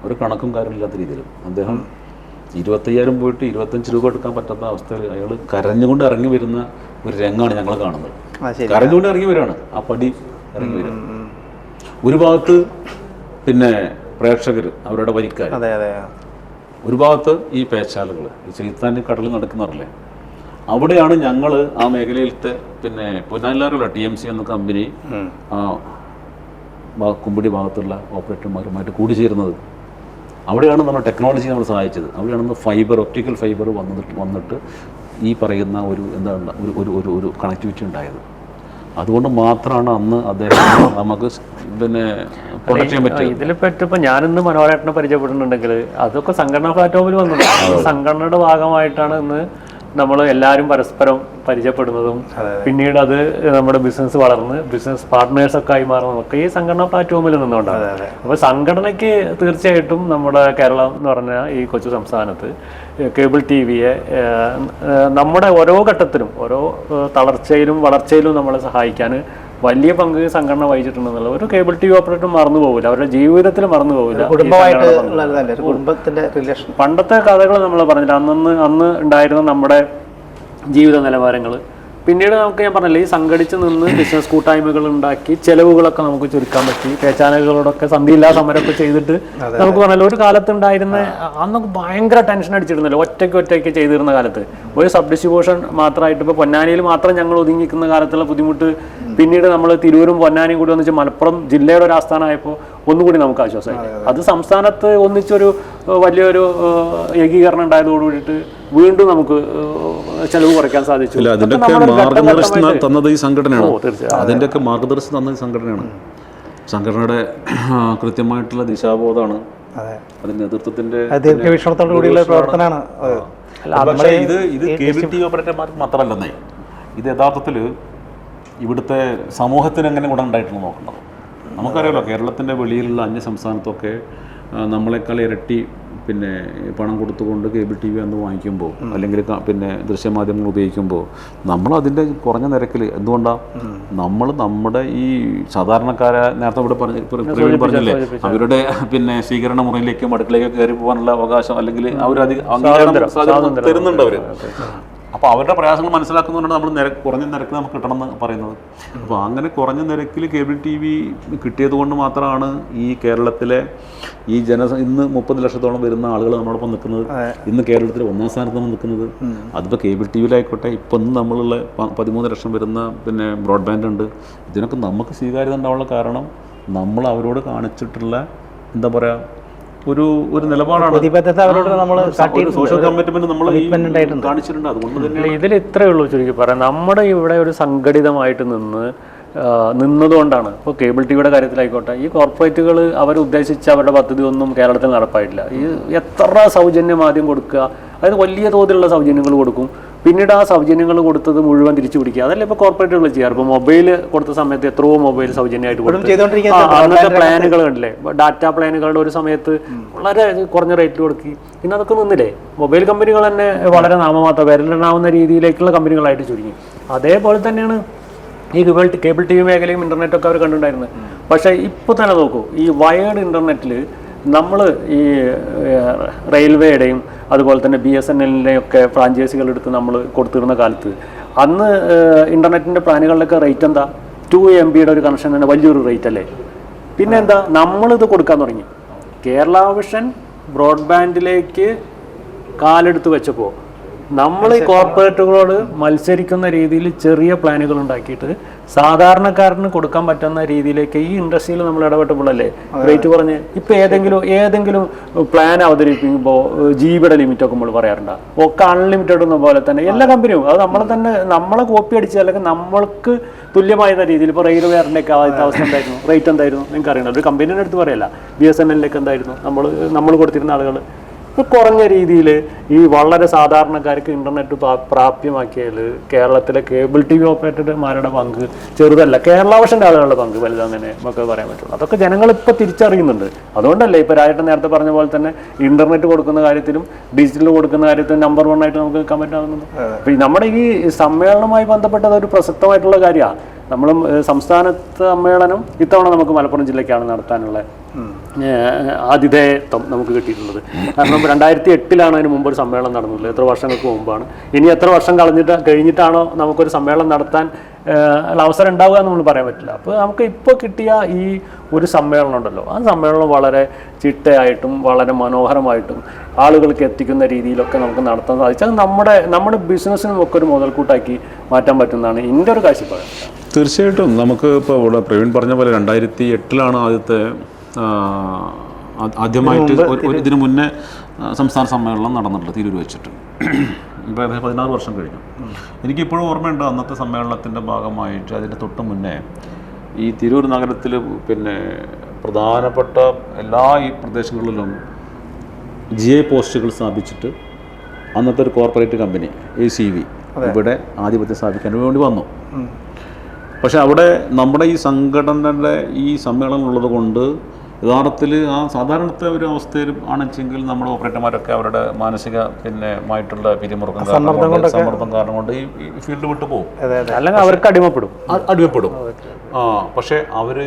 ഒരു കണക്കും കാര്യമില്ലാത്ത രീതിയിലും അദ്ദേഹം 25,000 പോയിട്ട് 25 രൂപ എടുക്കാൻ പറ്റാത്ത അവസ്ഥയിൽ അയാൾ കരഞ്ഞുകൊണ്ട് ഇറങ്ങി വരുന്ന ഒരു രംഗമാണ് ഞങ്ങൾ കാണുന്നത്. കരഞ്ഞുകൊണ്ട് ഇറങ്ങി വരികയാണ്, ആ പടി ഇറങ്ങി വരിക. ഒരു ഭാഗത്ത് പിന്നെ പ്രേക്ഷകർ, അവരുടെ വരിക്കാർ, ഒരു ഭാഗത്ത് ഈ പേച്ചാലുകൾ, ഈ ചെയ്ത്താൻ്റെ കടലിൽ നടക്കുന്നവരല്ലേ. അവിടെയാണ് ഞങ്ങൾ ആ മേഖലയിലത്തെ പിന്നെ പൊന്നാനിലാറുള്ള TMC എന്ന കമ്പനി കുമ്പിടി ഭാഗത്തുള്ള ഓപ്പറേറ്റർമാരുമായിട്ട് കൂടിച്ചേരുന്നത്. അവിടെയാണ് നമ്മൾ ടെക്നോളജി നമ്മൾ സഹായിച്ചത്. അവിടെയാണ് ഒപ്റ്റിക്കൽ ഫൈബർ വന്നിട്ട് ഈ പറയുന്ന ഒരു എന്താണ് ഒരു കണക്ടിവിറ്റി ഉണ്ടായത്. അതുകൊണ്ട് മാത്രമാണ് അന്ന് അദ്ദേഹം നമുക്ക് പിന്നെ പ്രൊട്ടക്ട് ചെയ്യാൻ പറ്റും. ഇതിൽ പറ്റിപ്പോൾ ഞാനിന്ന് മനോഹരേട്ടനെ പരിചയപ്പെടുന്നുണ്ടെങ്കിൽ അതൊക്കെ സംഘടനാ പ്ലാറ്റ്ഫോമിൽ വന്നത്. സംഘടനയുടെ ഭാഗമായിട്ടാണ് ഇന്ന് നമ്മൾ എല്ലാവരും പരസ്പരം പരിചയപ്പെടുന്നതും പിന്നീട് അത് നമ്മുടെ ബിസിനസ് വളർന്ന് ബിസിനസ് പാർട്ട്നേഴ്സൊക്കെ ആയി മാറുന്നതൊക്കെ ഈ സംഘടനാ പ്ലാറ്റ്ഫോമിൽ നിന്നുകൊണ്ടാണ്. അപ്പോൾ സംഘടനയ്ക്ക് തീർച്ചയായിട്ടും നമ്മുടെ കേരളം എന്ന് പറഞ്ഞ ഈ കൊച്ചു സംസ്ഥാനത്ത് കേബിൾ TVയെ നമ്മുടെ ഓരോ ഘട്ടത്തിലും ഓരോ തളർച്ചയിലും വളർച്ചയിലും നമ്മളെ സഹായിക്കാൻ വലിയ പങ്ക് സംഘടന വഹിച്ചിട്ടുണ്ടെന്നുള്ള ഒരു കേബിൾ ടി വി ഓപ്പറേറ്റർ മറന്നു പോകില്ല, അവരുടെ ജീവിതത്തിൽ മറന്നു പോകില്ല. കുടുംബമായിട്ട് ഉള്ളതല്ലേ, ഒരു കുടുംബത്തിന്റെ റിലേഷൻ. പണ്ടത്തെ കഥകൾ നമ്മൾ പറഞ്ഞില്ല, അന്ന് ഉണ്ടായിരുന്ന നമ്മുടെ ജീവിത നിലവാരങ്ങൾ. പിന്നീട് നമുക്ക് ഞാൻ പറഞ്ഞില്ല, ഈ സംഘടിച്ച് നിന്ന് ബിസിനസ് കൂട്ടായ്മകൾ ഉണ്ടാക്കി ചെലവുകളൊക്കെ നമുക്ക് ചുരുക്കാൻ പറ്റി. പേ ചാനലുകളോടൊക്കെ സന്ധിയില്ലാ സമരമൊക്കെ ചെയ്തിട്ട് നമുക്ക് പറഞ്ഞല്ലോ, ഒരു കാലത്തുണ്ടായിരുന്ന അന്നൊക്കെ ഭയങ്കര ടെൻഷൻ അടിച്ചിരുന്നല്ലോ, ഒറ്റയ്ക്ക് ചെയ്തിരുന്ന കാലത്ത്. ഒരു സബ് ഡിസ്ട്രിബ്യൂഷൻ മാത്രമായിട്ട് ഇപ്പോൾ പൊന്നാനിയിൽ മാത്രം ഞങ്ങൾ ഒതുങ്ങിക്കുന്ന കാലത്തുള്ള ബുദ്ധിമുട്ട് പിന്നീട് നമ്മൾ തിരൂരും പൊന്നാനിയും കൂടി ഒന്നിച്ച് മലപ്പുറം ജില്ലയുടെ ഒരു ആസ്ഥാനമായപ്പോൾ ഒന്നുകൂടി നമുക്ക് ആശ്വാസമായി. അത് സംസ്ഥാനത്ത് ഒന്നിച്ചൊരു വലിയൊരു ഏകീകരണം ഉണ്ടായതോടുകൂടിയിട്ട് വീണ്ടും നമുക്ക് ചെലവ് കുറയ്ക്കാൻ സാധിച്ചു. അതിൻ്റെയൊക്കെ മാർഗനിർദ്ദേശം തന്നത് ഈ സംഘടനയാണ്. അതിൻ്റെയൊക്കെ മാർഗദർശനം തന്നത് ഈ സംഘടനയാണ്. സംഘടനയുടെ കൃത്യമായിട്ടുള്ള ദിശാബോധമാണ് അതിന്റെ നേതൃത്വത്തിന്റെ വീക്ഷണത്തോടുകൂടിയുള്ള പ്രവർത്തനമാണ്. പക്ഷേ ഇത് കേബിൾ ടി വി ഓപ്പറേറ്റർമാർക്ക് മാത്രമല്ലെന്നേ, ഇത് യഥാർത്ഥത്തിൽ ഇവിടുത്തെ സമൂഹത്തിന് എങ്ങനെ ഗുണം ഉണ്ടായിട്ടാണ് നോക്കുന്നത്. നമുക്കറിയാമല്ലോ, കേരളത്തിൻ്റെ വെളിയിലുള്ള അന്യ സംസ്ഥാനത്തൊക്കെ നമ്മളെക്കാൾ ഇരട്ടി പണം കൊടുത്തുകൊണ്ട് കേബിൾ ടി വി അന്ന് വാങ്ങിക്കുമ്പോൾ അല്ലെങ്കിൽ ദൃശ്യമാധ്യമങ്ങൾ ഉപയോഗിക്കുമ്പോൾ നമ്മളതിൻ്റെ കുറഞ്ഞ നിരക്കിൽ എന്തുകൊണ്ടാണ് നമ്മുടെ ഈ സാധാരണക്കാരെ നേരത്തെ ഇവിടെ പറഞ്ഞില്ലേ, അവരുടെ സ്വീകരണ മുറിയിലേക്കും അടുക്കളയിലേക്കും കയറി പോകാനുള്ള അവകാശം അല്ലെങ്കിൽ അവരധികം തരുന്നുണ്ട് അവർ. അപ്പോൾ അവരുടെ പ്രയാസങ്ങൾ മനസ്സിലാക്കുന്നതുകൊണ്ട് നമ്മൾ കുറഞ്ഞ നിരക്ക് നമുക്ക് കിട്ടണമെന്ന് പറയുന്നത്. അപ്പോൾ അങ്ങനെ കുറഞ്ഞ നിരക്കിൽ കേബിൾ ടി വി കിട്ടിയത് കൊണ്ട് മാത്രമാണ് ഈ കേരളത്തിലെ ഈ ഇന്ന് 30 ലക്ഷത്തോളം വരുന്ന ആളുകൾ നമ്മളോടൊപ്പം നിൽക്കുന്നത്. ഇന്ന് കേരളത്തിൽ 1ാം സ്ഥാനത്ത് നമ്മൾ നിൽക്കുന്നത്. അതിപ്പോൾ കേബിൾ ടി വിയിലായിക്കോട്ടെ, ഇപ്പം ഇന്ന് നമ്മളുള്ള 13 ലക്ഷം വരുന്ന ബ്രോഡ്ബാൻഡ് ഉണ്ട്. ഇതിനൊക്കെ നമുക്ക് സ്വീകാര്യത ഉണ്ടാവാനുള്ള കാരണം നമ്മൾ അവരോട് കാണിച്ചിട്ടുള്ള എന്താ പറയുക ഒരു നിലപാടാണ്. സോഷ്യൽ കമ്മിറ്റ്മെന്റ് നമ്മൾ കാണിച്ചിട്ടുണ്ട്. അതുകൊണ്ട് തന്നെ ഇതിൽ ഇത്രയേ ഉള്ളൂ ചുരുക്കി പറയാം. നമ്മുടെ ഇവിടെ ഒരു സംഘടിതമായിട്ട് നിന്നതുകൊണ്ടാണ് ഇപ്പോൾ കേബിൾ ടി വിയുടെ കാര്യത്തിലായിക്കോട്ടെ, ഈ കോർപ്പറേറ്റുകൾ അവരുദ്ദേശിച്ച അവരുടെ പദ്ധതി ഒന്നും കേരളത്തിൽ നടപ്പായിട്ടില്ല. ഈ എത്ര സൗജന്യം ആദ്യം കൊടുക്കുക, അതായത് വലിയ തോതിലുള്ള സൗജന്യങ്ങൾ കൊടുക്കും, പിന്നീട് ആ സൗജന്യങ്ങൾ കൊടുത്തത് മുഴുവൻ തിരിച്ചു പിടിക്കുക. അതല്ല ഇപ്പോൾ കോർപ്പറേറ്റുകൾ ചെയ്യാറ്. ഇപ്പോൾ മൊബൈൽ കൊടുത്ത സമയത്ത് എത്രയോ മൊബൈൽ സൗജന്യമായിട്ട് കൊടുക്കും. അന്നത്തെ പ്ലാനുകൾ കണ്ടില്ലേ, ഡാറ്റ പ്ലാനുകളുടെ ഒരു സമയത്ത് വളരെ കുറഞ്ഞ റേറ്റിൽ കൊടുക്കി. പിന്നെ അതൊക്കെ നിന്നില്ലേ, മൊബൈൽ കമ്പനികൾ തന്നെ വളരെ നാമമാത്രം വിരലിടാവുന്ന രീതിയിലേക്കുള്ള കമ്പനികളായിട്ട് ചുരുങ്ങി. അതേപോലെ തന്നെയാണ് ഈ കേബിൾ ടി വി മേഖലയും ഇൻ്റർനെറ്റൊക്കെ അവർ കണ്ടിട്ടുണ്ടായിരുന്നത്. പക്ഷേ ഇപ്പോൾ തന്നെ നോക്കൂ, ഈ വയേർഡ് ഇൻ്റർനെറ്റിൽ നമ്മൾ ഈ റെയിൽവേയുടെയും അതുപോലെ തന്നെ BSNLിൻ്റെയും ഒക്കെ ഫ്രാഞ്ചൈസികൾ എടുത്ത് നമ്മൾ കൊടുത്തിരുന്ന കാലത്ത് അന്ന് ഇൻ്റർനെറ്റിൻ്റെ പ്ലാനുകളിലൊക്കെ റേറ്റ് എന്താ, 2 MB ഒരു കണക്ഷൻ തന്നെ വലിയൊരു റേറ്റ് അല്ലേ. പിന്നെ എന്താ, നമ്മളിത് കൊടുക്കാൻ തുടങ്ങി. കേരള വിഷൻ ബ്രോഡ്ബാൻഡിലേക്ക് കാലെടുത്ത് വെച്ചപ്പോൾ നമ്മൾ ഈ കോർപ്പറേറ്റുകളോട് മത്സരിക്കുന്ന രീതിയിൽ ചെറിയ പ്ലാനുകൾ ഉണ്ടാക്കിയിട്ട് സാധാരണക്കാരന് കൊടുക്കാൻ പറ്റുന്ന രീതിയിലേക്ക് ഈ ഇൻഡസ്ട്രിയിൽ നമ്മൾ ഇടപെട്ടപ്പോഴല്ലേ റേറ്റ് പറഞ്ഞ്. ഇപ്പം ഏതെങ്കിലും പ്ലാൻ അവതരിപ്പിക്കുമ്പോൾ GB ലിമിറ്റൊക്കെ നമ്മൾ പറയാറുണ്ട്. ഒക്കെ അൺലിമിറ്റഡ് എന്ന പോലെ തന്നെ എല്ലാ കമ്പനിയും അത് നമ്മളെ കോപ്പി അടിച്ച് അല്ലെങ്കിൽ നമ്മൾക്ക് തുല്യമായിരുന്ന രീതിയിൽ ഇപ്പോൾ റെയിൽവേറിൻ്റെ ഒക്കെ ആദ്യത്തെ അവസ്ഥ എന്തായിരുന്നു, റേറ്റ് എന്തായിരുന്നു നിങ്ങൾക്ക് അറിയണം. ഒരു കമ്പനീൻ്റെ അടുത്ത് പറയല്ല, BSNLിലേക്ക് എന്തായിരുന്നു നമ്മൾ കൊടുത്തിരുന്ന ആളുകൾ. കുറഞ്ഞ രീതിയിൽ ഈ വളരെ സാധാരണക്കാർക്ക് ഇൻ്റർനെറ്റ് പ്രാപ്യമാക്കിയാൽ കേരളത്തിലെ കേബിൾ ടി വി ഓപ്പറേറ്റർമാരുടെ പങ്ക് ചെറുതല്ല, കേരള വിഷൻ്റെ ആളുകളുടെ പങ്ക് വലുതാണെന്ന് നമുക്ക് പറയാൻ പറ്റുള്ളൂ. അതൊക്കെ ജനങ്ങൾ ഇപ്പോൾ തിരിച്ചറിയുന്നുണ്ട്. അതുകൊണ്ടല്ലേ ഇപ്പോൾ രാജേട്ടൻ നേരത്തെ പറഞ്ഞ പോലെ തന്നെ ഇൻ്റർനെറ്റ് കൊടുക്കുന്ന കാര്യത്തിലും ഡിജിറ്റൽ കൊടുക്കുന്ന കാര്യത്തിലും നമ്പർ 1 ആയിട്ട് നമുക്ക് നിൽക്കാൻ പറ്റാവുന്നത്. അപ്പോൾ നമ്മുടെ ഈ സമ്മേളനവുമായി ബന്ധപ്പെട്ടത് ഒരു പ്രസക്തമായിട്ടുള്ള കാര്യമാണ്. നമ്മളും സംസ്ഥാന സമ്മേളനം ഇത്തവണ നമുക്ക് മലപ്പുറം ജില്ലയ്ക്കാണ് നടത്താനുള്ള ആതിഥേയത്വം നമുക്ക് കിട്ടിയിട്ടുള്ളത്. കാരണം 2008 അതിന് മുമ്പ് ഒരു സമ്മേളനം നടന്നിട്ടുള്ളത്, എത്ര വർഷങ്ങൾക്ക് മുമ്പാണ്. ഇനി എത്ര വർഷം കഴിഞ്ഞിട്ടാണോ നമുക്കൊരു സമ്മേളനം നടത്താൻ അവസരം ഉണ്ടാവുക എന്ന് നമ്മൾ പറയാൻ പറ്റില്ല. അപ്പോൾ നമുക്ക് ഇപ്പോൾ കിട്ടിയ ഈ ഒരു സമ്മേളനം ഉണ്ടല്ലോ, ആ സമ്മേളനം വളരെ ചിട്ടയായിട്ടും വളരെ മനോഹരമായിട്ടും ആളുകൾക്ക് എത്തിക്കുന്ന രീതിയിലൊക്കെ നമുക്ക് നടത്താൻ സാധിച്ചാൽ നമ്മുടെ ബിസിനസ്സിനും ഒക്കെ ഒരു മുതൽക്കൂട്ടാക്കി മാറ്റാൻ പറ്റുന്നതാണ് എൻ്റെ ഒരു കാഴ്ചപ്പാട്. തീർച്ചയായിട്ടും നമുക്ക് ഇപ്പോൾ ഇവിടെ പ്രവീൺ പറഞ്ഞ പോലെ 2008 ആദ്യത്തെ ആദ്യമായിട്ട് ഇതിനു മുന്നേ സംസ്ഥാന സമ്മേളനം നടന്നിട്ടുള്ളത് തിരൂർ വെച്ചിട്ട്. ഇപ്പോൾ ഏകദേശം 16 വർഷം കഴിഞ്ഞു. എനിക്കിപ്പോഴും ഓർമ്മയുണ്ട് അന്നത്തെ സമ്മേളനത്തിൻ്റെ ഭാഗമായിട്ട് അതിൻ്റെ തൊട്ട് മുന്നേ ഈ തിരൂർ നഗരത്തിൽ പ്രധാനപ്പെട്ട എല്ലാ ഈ പ്രദേശങ്ങളിലും GI പോസ്റ്റുകൾ സ്ഥാപിച്ചിട്ട് അന്നത്തെ ഒരു കോർപ്പറേറ്റ് കമ്പനി ACV ഇവിടെ ആധിപത്യം സ്ഥാപിക്കാൻ വേണ്ടി വന്നു. പക്ഷെ അവിടെ നമ്മുടെ ഈ സംഘടനയുടെ ഈ സമ്മേളനം ഉള്ളത് കൊണ്ട് യഥാർത്ഥത്തിൽ ആ സാധാരണത്തെ ഒരു അവസ്ഥയിൽ ആണെച്ചെങ്കിൽ നമ്മുടെ ഓപ്പറേറ്റർമാരൊക്കെ അവരുടെ മാനസികമായിട്ടുള്ള പിരിമുറുക്കം സമ്മർദ്ദം കാരണം കൊണ്ട് ഈ ഫീൽഡ് വിട്ടു പോകും, അല്ലെങ്കിൽ അവർക്ക് അടിമപ്പെടും. പക്ഷേ അവർ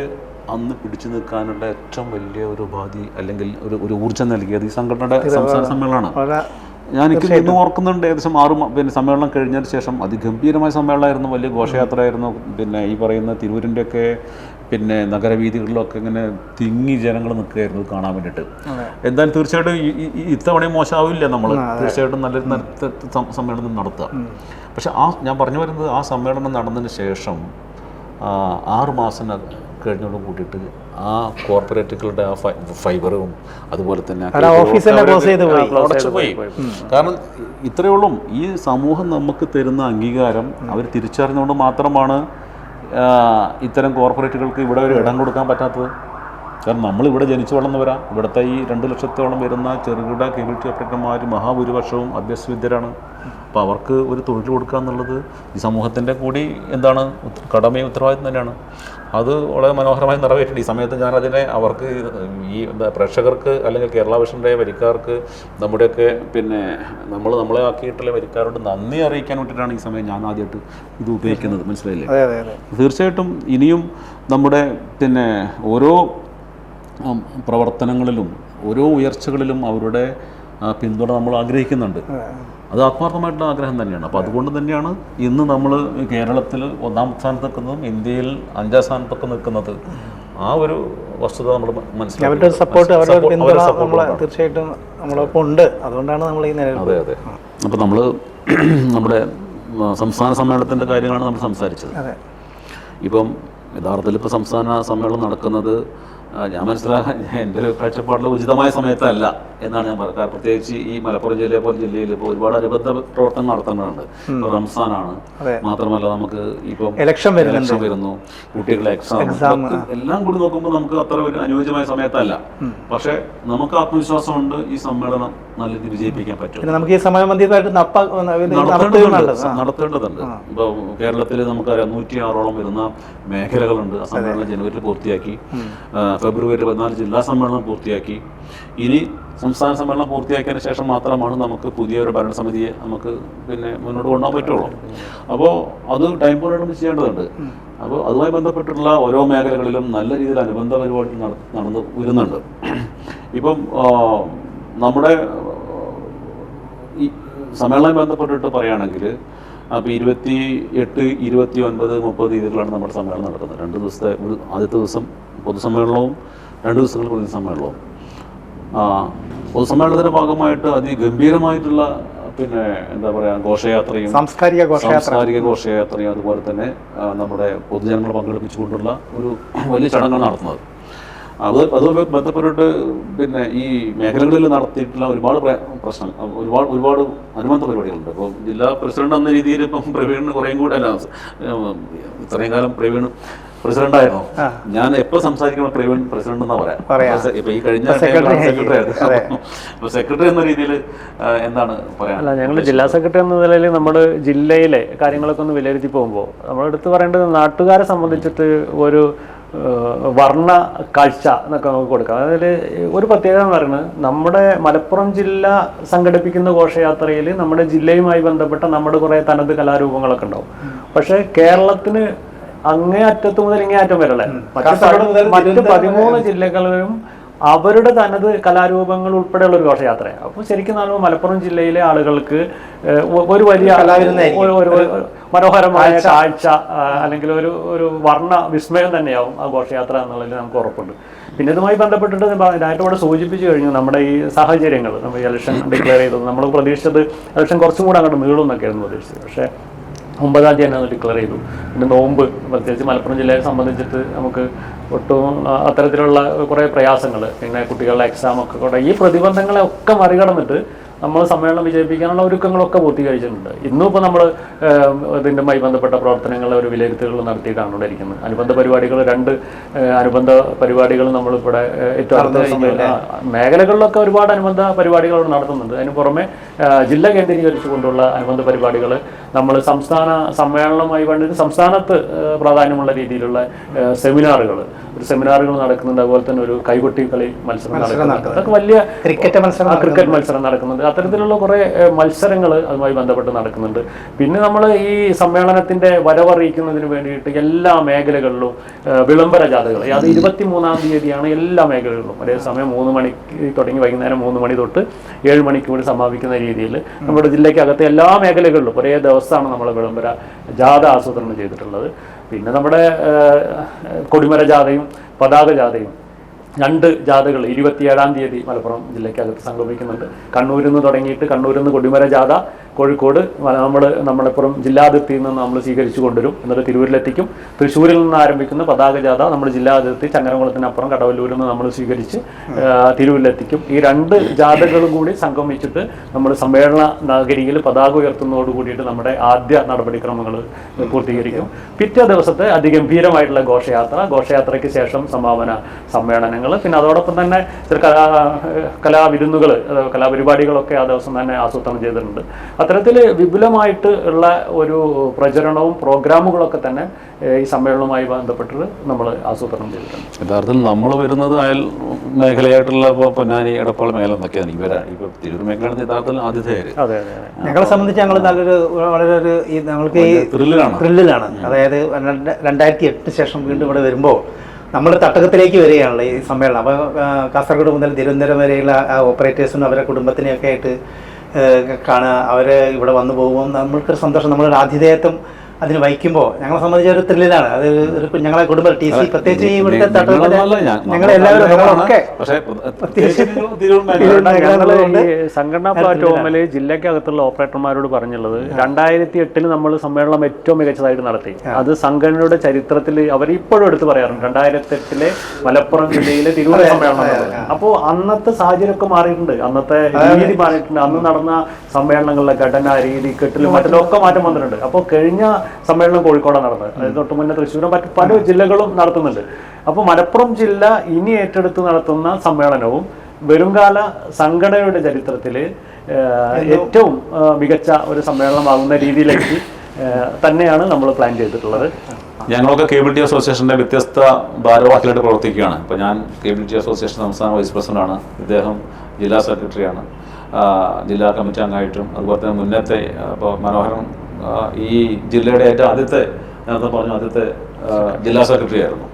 അന്ന് പിടിച്ചു നിൽക്കാനുള്ള ഏറ്റവും വലിയ ഒരു ഉപാധി അല്ലെങ്കിൽ ഒരു ഊർജ്ജം നൽകിയത് ഈ സംഘടനയുടെ സംസ്ഥാന സമ്മേളനമാണ്. എനിക്ക് ഇന്ന് ഓർക്കുന്നുണ്ട്, ഏകദേശം 6 സമ്മേളനം കഴിഞ്ഞതിന് ശേഷം അതിഗംഭീരമായ സമ്മേളനമായിരുന്നു, വലിയ ഘോഷയാത്രയായിരുന്നു. പിന്നെ ഈ പറയുന്ന തിരൂരിൻ്റെയൊക്കെ നഗരവീഥികളിലൊക്കെ ഇങ്ങനെ തിങ്ങി ജനങ്ങൾ നിൽക്കുകയായിരുന്നു കാണാൻ വേണ്ടിയിട്ട്. എന്തായാലും തീർച്ചയായിട്ടും ഇത്തവണയും മോശമാവില്ല, നമ്മൾ തീർച്ചയായിട്ടും നല്ലൊരു സമ്മേളനം നടത്തുക. പക്ഷെ ഞാൻ പറഞ്ഞു വരുന്നത്, ആ സമ്മേളനം നടന്നതിന് ശേഷം 6 മാസം കഴിഞ്ഞോട് കൂട്ടിയിട്ട് ആ കോർപ്പറേറ്റുകളുടെ ആ ഫൈബറും അതുപോലെ തന്നെ പോയി. കാരണം ഇത്രയേ ഉള്ളൂ, ഈ സമൂഹം നമുക്ക് തരുന്ന അംഗീകാരം അവർ തിരിച്ചറിഞ്ഞുകൊണ്ട് മാത്രമാണ് ഇത്തരം കോർപ്പറേറ്റുകൾക്ക് ഇവിടെ ഒരു ഇടം കൊടുക്കാൻ പറ്റാത്തത്. കാരണം നമ്മളിവിടെ ജനിച്ചു വളർന്നവരാ. ഇവിടുത്തെ ഈ 2 ലക്ഷത്തോളം വരുന്ന ചെറുകിട കേബിൾ ടി ഓപ്പറേറ്റർമാർ മഹാഭൂരിപക്ഷവും അഭ്യസ്തവിദ്യരാണ്. അപ്പോൾ അവർക്ക് ഒരു തൊഴിൽ കൊടുക്കുക എന്നുള്ളത് ഈ സമൂഹത്തിൻ്റെ കൂടി കടമയും ഉത്തരവാദിത്വം തന്നെയാണ്. അത് വളരെ മനോഹരമായി നിറവേറ്റി. ഈ സമയത്ത് ഞാനതിനെ അവർക്ക് ഈ പ്രേക്ഷകർക്ക് അല്ലെങ്കിൽ കേരള വിഷൻ്റെ വരിക്കാർക്ക് നമ്മുടെയൊക്കെ നമ്മളെ ആക്കിയിട്ടുള്ള വരിക്കാരോട് നന്ദി അറിയിക്കാൻ വേണ്ടിയിട്ടാണ് ഈ സമയം ഞാൻ ആദ്യമായിട്ട് ഇത് ഉപയോഗിക്കുന്നത്. മനസ്സിലായില്ലേ? തീർച്ചയായിട്ടും ഇനിയും നമ്മുടെ ഓരോ പ്രവർത്തനങ്ങളിലും ഓരോ ഉയർച്ചകളിലും അവരുടെ പിന്തുണ നമ്മൾ ആഗ്രഹിക്കുന്നുണ്ട്. അത് ആത്മാർത്ഥമായിട്ടുള്ള ആഗ്രഹം തന്നെയാണ്. അപ്പോൾ അതുകൊണ്ട് തന്നെയാണ് ഇന്ന് നമ്മൾ കേരളത്തിൽ 1ാം സ്ഥാനത്ത് നിൽക്കുന്നതും ഇന്ത്യയിൽ 5ാം സ്ഥാനത്തൊക്കെ നിൽക്കുന്നത്. ആ ഒരു വസ്തുത നമ്മൾ മനസ്സിലാക്കി. അവരുടെ സപ്പോർട്ട്, അവരുടെ പിന്തുണ തീർച്ചയായിട്ടും നമ്മളൊപ്പം ഉണ്ട്. അതുകൊണ്ടാണ് നമ്മൾ ഈ നിലയിൽ. അതെ. അപ്പോൾ നമ്മൾ നമ്മുടെ സംസ്ഥാന സമ്മേളനത്തിൻ്റെ കാര്യങ്ങളാണ് നമ്മൾ സംസാരിച്ചത്. ഇപ്പം യഥാർത്ഥത്തിൽ ഇപ്പോൾ സംസ്ഥാന സമ്മേളനം നടക്കുന്നത് ഞാൻ മനസ്സിലാക്കാൻ എൻ്റെ ഒരു കാഴ്ചപ്പാടിൽ ഉചിതമായ സമയത്തല്ല എന്നാണ് ഞാൻ പറയുക. പ്രത്യേകിച്ച് ഈ മലപ്പുറം ജില്ലയെ പോലെ ജില്ലയിൽ ഇപ്പോൾ ഒരുപാട് അനുബന്ധ പ്രവർത്തനം നടത്തുന്നുണ്ട്. ഇപ്പോൾ റംസാനാണ്, മാത്രമല്ല നമുക്ക് ഇപ്പം ഇലക്ഷൻ വരുന്നു, കുട്ടികളുടെ എക്സാം, എല്ലാം കൂടി നോക്കുമ്പോൾ നമുക്ക് അത്ര ഒരു അനുയോജ്യമായ സമയത്തല്ല. പക്ഷേ നമുക്ക് ആത്മവിശ്വാസമുണ്ട്, ഈ സമ്മേളനം നല്ല രീതിയിൽ വിജയിപ്പിക്കാൻ പറ്റും. നമുക്ക് ഈ സമയബന്ധിതമായിട്ട് നടത്തേണ്ടതുണ്ട്. ഇപ്പോൾ കേരളത്തിൽ നമുക്കറിയാം 106ഓളം വരുന്ന മേഖലകളുണ്ട്. ആ സമ്മേളനം ജനുവരിയിൽ പൂർത്തിയാക്കി, ഫെബ്രുവരി 14 ജില്ലാ സമ്മേളനം പൂർത്തിയാക്കി. ഇനി സംസ്ഥാന സമ്മേളനം പൂർത്തിയാക്കിയതിന് ശേഷം മാത്രമാണ് നമുക്ക് പുതിയൊരു ഭരണസമിതിയെ നമുക്ക് മുന്നോട്ട് കൊണ്ടുപോകാൻ പറ്റുള്ളൂ. അപ്പോൾ അത് ടൈം പോലെയാണ് ചെയ്യേണ്ടതുണ്ട്. അപ്പോൾ അതുമായി ബന്ധപ്പെട്ടുള്ള ഓരോ മേഖലകളിലും നല്ല രീതിയിൽ അനുബന്ധ പരിപാടി നടന്നു വരുന്നുണ്ട്. ഇപ്പം നമ്മുടെ ഈ സമ്മേളനവുമായി ബന്ധപ്പെട്ടിട്ട് പറയുകയാണെങ്കിൽ അപ്പോൾ 28, 29, 30 തീയതികളാണ് നമ്മുടെ സമ്മേളനം നടക്കുന്നത്. 2 ദിവസത്തെ, ആദ്യത്തെ ദിവസം പൊതുസമ്മേളനവും 2 ദിവസങ്ങൾ പൊതുസമ്മേളനവും. പൊതുസമ്മേളനത്തിൻ്റെ ഭാഗമായിട്ട് അതിഗംഭീരമായിട്ടുള്ള എന്താ പറയുക ഘോഷയാത്രയും സാംസ്കാരിക ഘോഷയാത്രയും അതുപോലെ തന്നെ നമ്മുടെ പൊതുജനങ്ങളെ പങ്കെടുപ്പിച്ചുകൊണ്ടുള്ള ഒരു വലിയ ചടങ്ങാണ് നടത്തുന്നത്. അതുമായി ബന്ധപ്പെട്ടിട്ട് ഈ മേഖലകളിൽ നടത്തിയിട്ടുള്ള ഒരുപാട് ഒരുപാട് അനുബന്ധ പരിപാടികളുണ്ട്. ഇപ്പോൾ ജില്ലാ പ്രസിഡന്റ് എന്ന രീതിയിൽ ഇപ്പം പ്രവീണിന് കുറേയും കൂടെ അല്ല, ഇത്രയും കാലം പ്രവീൺ പ്രസിഡന്റായിരുന്നു. ഞാൻ എപ്പോൾ സംസാരിക്കണം പ്രവീൺ പ്രസിഡന്റ് എന്നാ പറയാം. ഇപ്പൊ ഈ കഴിഞ്ഞ സെക്രട്ടറി ആയിരുന്നു. അപ്പൊ സെക്രട്ടറി എന്ന രീതിയിൽ എന്താണ് പറയാൻ? അല്ല, ഞങ്ങൾ ജില്ലാ സെക്രട്ടറി എന്ന നിലയിൽ നമ്മുടെ ജില്ലയിലെ കാര്യങ്ങളൊക്കെ ഒന്ന് വിലയിരുത്തി പോകുമ്പോൾ നമ്മൾ എടുത്ത് പറയേണ്ടത് നാട്ടുകാരെ സംബന്ധിച്ചിട്ട് ഒരു വർണ്ണ കാഴ്ച എന്നൊക്കെ നമുക്ക് കൊടുക്കാം. അതിൽ ഒരു പ്രത്യേകത എന്ന് പറയുന്നത്, നമ്മുടെ മലപ്പുറം ജില്ല സംഘടിപ്പിക്കുന്ന ഘോഷയാത്രയിൽ നമ്മുടെ ജില്ലയുമായി ബന്ധപ്പെട്ട നമ്മുടെ കുറേ തനത് കലാരൂപങ്ങളൊക്കെ ഉണ്ടാവും. പക്ഷേ കേരളത്തിന് അങ്ങേ അറ്റത്ത് മുതൽ ഇങ്ങേ അറ്റം വരെ മറ്റ് 13 ജില്ലകളിലും അവരുടെ തനത് കലാരൂപങ്ങൾ ഉൾപ്പെടെയുള്ള ഒരു ഘോഷയാത്രയാണ്. അപ്പോൾ ശരിക്കും നമ്മൾ മലപ്പുറം ജില്ലയിലെ ആളുകൾക്ക് ഒരു വലിയ മനോഹരമായ കാഴ്ച അല്ലെങ്കിൽ ഒരു വർണ്ണ വിസ്മയം തന്നെയാവും ആ ഘോഷയാത്ര എന്നുള്ളതിൽ നമുക്ക് ഉറപ്പുണ്ട്. പിന്നെ ഇതുമായി ബന്ധപ്പെട്ടിട്ട് ഡയറക്ടർ ഇവിടെ സൂചിപ്പിച്ചു കഴിഞ്ഞു. നമ്മുടെ ഈ സാഹചര്യങ്ങൾ, നമ്മൾ ഇലക്ഷൻ ഡിക്ലെയർ ചെയ്തത് നമ്മൾ പ്രതീക്ഷിച്ചത് ഇലക്ഷൻ കുറച്ചും കൂടെ അങ്ങോട്ട് നീളും എന്നൊക്കെയായിരുന്നു പ്രതീക്ഷിച്ചത്. പക്ഷേ 9-ാം തീയതി തന്നെ ഡിക്ലെയർ ചെയ്തു. പിന്നെ നോമ്പ്, പ്രത്യേകിച്ച് മലപ്പുറം ജില്ലയെ സംബന്ധിച്ചിട്ട് നമുക്ക് ഒട്ടും അത്തരത്തിലുള്ള കുറേ പ്രയാസങ്ങൾ, പിന്നെ കുട്ടികളുടെ എക്സാമൊക്കെ കൂടെ, ഈ പ്രതിബന്ധങ്ങളെ ഒക്കെ മറികടന്നിട്ട് നമ്മൾ സമ്മേളനം വിജയിപ്പിക്കാനുള്ള ഒരുക്കങ്ങളൊക്കെ പൂർത്തീകരിച്ചിട്ടുണ്ട്. ഇന്നും ഇപ്പോൾ നമ്മൾ ഇതിൻ്റെമായി ബന്ധപ്പെട്ട പ്രവർത്തനങ്ങളെ ഒരു വിലയിരുത്തലുകൾ നടത്തിയിട്ടാണ് ഇവിടെ ഇരിക്കുന്നത്. അനുബന്ധ പരിപാടികൾ 2 അനുബന്ധ പരിപാടികൾ നമ്മളിവിടെ ഏറ്റവും അടുത്ത മേഖലകളിലൊക്കെ ഒരുപാട് അനുബന്ധ പരിപാടികൾ അവിടെ നടത്തുന്നുണ്ട്. അതിന് പുറമെ ജില്ല കേന്ദ്രീകരിച്ചുകൊണ്ടുള്ള അനുബന്ധ പരിപാടികൾ നമ്മൾ സംസ്ഥാന സമ്മേളനവുമായി വേണ്ടി സംസ്ഥാനത്ത് പ്രാധാന്യമുള്ള രീതിയിലുള്ള സെമിനാറുകൾ നടക്കുന്നുണ്ട്. അതുപോലെ തന്നെ ഒരു കൈകൊട്ടി കളി മത്സരം നടക്കുന്നുണ്ട്. അതൊക്കെ വലിയ ക്രിക്കറ്റ് മത്സരം നടക്കുന്നുണ്ട്. അത്തരത്തിലുള്ള കുറേ മത്സരങ്ങൾ അതുമായി ബന്ധപ്പെട്ട് നടക്കുന്നുണ്ട്. പിന്നെ നമ്മൾ ഈ സമ്മേളനത്തിന്റെ വരവറിയിക്കുന്നതിന് വേണ്ടിയിട്ട് എല്ലാ മേഖലകളിലും വിളംബര ജാഥകൾ, അത് 23-ാം തീയതിയാണ് എല്ലാ മേഖലകളിലും. അതേസമയം 3 മണിക്ക് തുടങ്ങി വൈകുന്നേരം 3 മണി തൊട്ട് 7 മണിക്ക് കൂടി സമാപിക്കുന്ന രീതിയിൽ നമ്മുടെ ജില്ലയ്ക്കകത്തെ എല്ലാ മേഖലകളിലും ഒരേ ദിവസമാണ് നമ്മൾ വിളംബര ജാഥ ആസൂത്രണം ചെയ്തിട്ടുള്ളത്. പിന്നെ നമ്മുടെ കൊടിമര ജാഥയും പതാക ജാഥയും 2 ജാഥകൾ 27-ാം തീയതി മലപ്പുറം ജില്ലയ്ക്കകത്ത് സംഗമിക്കുന്നുണ്ട്. കണ്ണൂരിൽ നിന്ന് തുടങ്ങിയിട്ട് കണ്ണൂരിൽ നിന്ന് കൊടിമര ജാഥ കോഴിക്കോട് നമ്മളെപ്പുറം ജില്ലാതിർത്തിയിൽ നിന്ന് നമ്മൾ സ്വീകരിച്ചു കൊണ്ടുവരും. എന്നിട്ട് തിരൂരിലെത്തിക്കും. തൃശ്ശൂരിൽ നിന്ന് ആരംഭിക്കുന്ന പതാക ജാഥ നമ്മൾ ജില്ലാതിർത്തി ചങ്ങരംകുളത്തിനപ്പുറം കടവല്ലൂരിൽ നിന്ന് നമ്മൾ സ്വീകരിച്ച് തിരൂരിലെത്തിക്കും. ഈ 2 ജാഥകളും കൂടി സംഗമിച്ചിട്ട് നമ്മൾ സമ്മേളന നഗരിയിൽ പതാക ഉയർത്തുന്നതോട് കൂടിയിട്ട് നമ്മുടെ ആദ്യ നടപടിക്രമങ്ങൾ പൂർത്തീകരിക്കും. പിറ്റേ ദിവസത്തെ അതിഗംഭീരമായിട്ടുള്ള ഘോഷയാത്രയ്ക്ക് ശേഷം സമാപന സമ്മേളനങ്ങൾ, പിന്നെ അതോടൊപ്പം തന്നെ കലാവിരുന്നുകൾ, കലാപരിപാടികളൊക്കെ ആ ദിവസം തന്നെ ആസൂത്രണം ചെയ്തിട്ടുണ്ട്. അത്തരത്തിൽ വിപുലമായിട്ട് ഉള്ള ഒരു പ്രചരണവും പ്രോഗ്രാമുകളൊക്കെ തന്നെ ഈ സമ്മേളനവുമായി ബന്ധപ്പെട്ട് നമ്മൾ ആസൂത്രണം ചെയ്തിട്ടുണ്ട്. യഥാർത്ഥത്തിൽ നമ്മൾ വരുന്നത് അയൽ മേഖലയായിട്ടുള്ള പൊന്നാനി, എടപ്പാൾ മേഖല എന്നൊക്കെയാണ് ഇപ്പോൾ തിരൂർ മേഖലയാണ് യഥാർത്ഥത്തിൽ ആതിഥേയര്. അതെ അതെ അതെ. ഞങ്ങളെ സംബന്ധിച്ച് ഞങ്ങൾ വളരെ ഞങ്ങൾക്ക് ഈ ത്രില്ലിലാണ്. അതായത് 2008 ശേഷം വീണ്ടും ഇവിടെ വരുമ്പോൾ നമ്മൾ തട്ടകത്തിലേക്ക് വരികയാണല്ലോ ഈ സമ്മേളനം. അപ്പോൾ കാസർഗോഡ് മുതൽ തിരുവനന്തപുരം വരെയുള്ള ഓപ്പറേറ്റേഴ്സിനും അവരുടെ കുടുംബത്തിനെയൊക്കെ ആയിട്ട് കാണുക, അവർ ഇവിടെ വന്നു പോകുമ്പോൾ നമ്മൾക്കൊരു സന്തോഷം. നമ്മളൊരു ആതിഥേയത്വം അതിന് വഹിക്കുമ്പോൾ ഞങ്ങളെ സംബന്ധിച്ച ഒരു ത്രില്ലാണ്. അത് ഞങ്ങളെ കുടുംബം TC പ്രത്യേകിച്ച് ഈ ഇവിടുത്തെ തട്ടകത്തിൽ ഞങ്ങളെല്ലാവരും സംഘടനാ പ്ലാറ്റ്ഫോമിൽ ജില്ലയ്ക്കകത്തുള്ള ഓപ്പറേറ്റർമാരോട് പറഞ്ഞുള്ളത് 2008 നമ്മൾ സമ്മേളനം ഏറ്റവും മികച്ചതായിട്ട് നടത്തി. അത് സംഘടനയുടെ ചരിത്രത്തിൽ അവർ ഇപ്പോഴും എടുത്ത് പറയാറുണ്ട്. 2008 മലപ്പുറം ജില്ലയിലെ തിരൂർ സമ്മേളനം. അപ്പോൾ അന്നത്തെ സാഹചര്യമൊക്കെ മാറിയിട്ടുണ്ട്, അന്നത്തെ രീതി മാറിയിട്ടുണ്ട്. അന്ന് നടന്ന സമ്മേളനങ്ങളിലെ ഘടന, രീതി, കെട്ടിലും മറ്റിലൊക്കെ മാറ്റം വന്നിട്ടുണ്ട്. അപ്പോൾ കഴിഞ്ഞ സമ്മേളനം കോഴിക്കോടാണ് നടന്നത്. അതായത് തൊട്ട് മുന്നേ തൃശ്ശൂരും മറ്റു പല ജില്ലകളും നടത്തുന്നുണ്ട്. അപ്പോൾ മലപ്പുറം ജില്ല ഇനി ഏറ്റെടുത്ത് നടത്തുന്ന സമ്മേളനവും വരുംകാല സംഘടനയുടെ ചരിത്രത്തിൽ ഏറ്റവും മികച്ച ഒരു സമ്മേളനമാകുന്ന രീതിയിലേക്ക് തന്നെയാണ് നമ്മൾ പ്ലാൻ ചെയ്തിട്ടുള്ളത്. ഞങ്ങളൊക്കെ കേബിൾ ടി അസോസിയേഷൻ്റെ വ്യത്യസ്ത ഭാരവാഹികളായിട്ട് പ്രവർത്തിക്കുകയാണ്. ഇപ്പോൾ ഞാൻ കേബിൾ ടി അസോസിയേഷൻ സംസ്ഥാന വൈസ് പ്രസിഡന്റാണ്, ഇദ്ദേഹം ജില്ലാ സെക്രട്ടറിയാണ്, ജില്ലാ കമ്മിറ്റി അംഗമായിട്ടും. അതുപോലെ തന്നെ മുന്നത്തെ ഇപ്പോൾ മനോഹരൻ ഈ ജില്ലയുടെ ഏറ്റവും ആദ്യത്തെ ജില്ലാ സെക്രട്ടറി ആയിരുന്നു.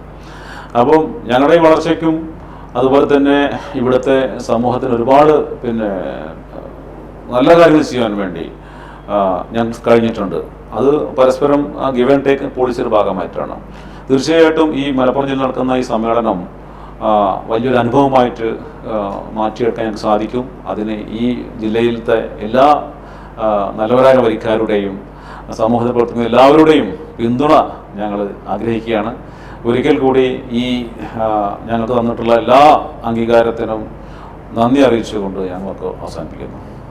അപ്പം ഞങ്ങളുടെ വളർച്ചയ്ക്കും അതുപോലെ തന്നെ ഇവിടുത്തെ സമൂഹത്തിന് ഒരുപാട് നല്ല കാര്യങ്ങൾ ചെയ്യാൻ വേണ്ടി ഞങ്ങൾക്ക് കഴിഞ്ഞിട്ടുണ്ട്. അത് പരസ്പരം ഗിവ് ആൻഡ് ടേക്ക് പോളിസിയുടെ ഭാഗമായിട്ടാണ്. തീർച്ചയായിട്ടും ഈ മലപ്പുറം ജില്ലയിൽ നടക്കുന്ന ഈ സമ്മേളനം വലിയൊരു അനുഭവമായിട്ട് മാറ്റിയെടുക്കാൻ ഞങ്ങൾക്ക് സാധിക്കും. അതിന് ഈ ജില്ലയിലത്തെ എല്ലാ നല്ലവരായ വരിക്കാരുടെയും സമൂഹത്തിൽ പ്രവർത്തിക്കുന്ന എല്ലാവരുടെയും പിന്തുണ ഞങ്ങൾ ആഗ്രഹിക്കുകയാണ്. ഒരിക്കൽ കൂടി ഈ ഞങ്ങൾക്ക് തന്നിട്ടുള്ള എല്ലാ അംഗീകാരത്തിനും നന്ദി അറിയിച്ചുകൊണ്ട് ഞങ്ങൾക്ക് അവസാനിപ്പിക്കുന്നു.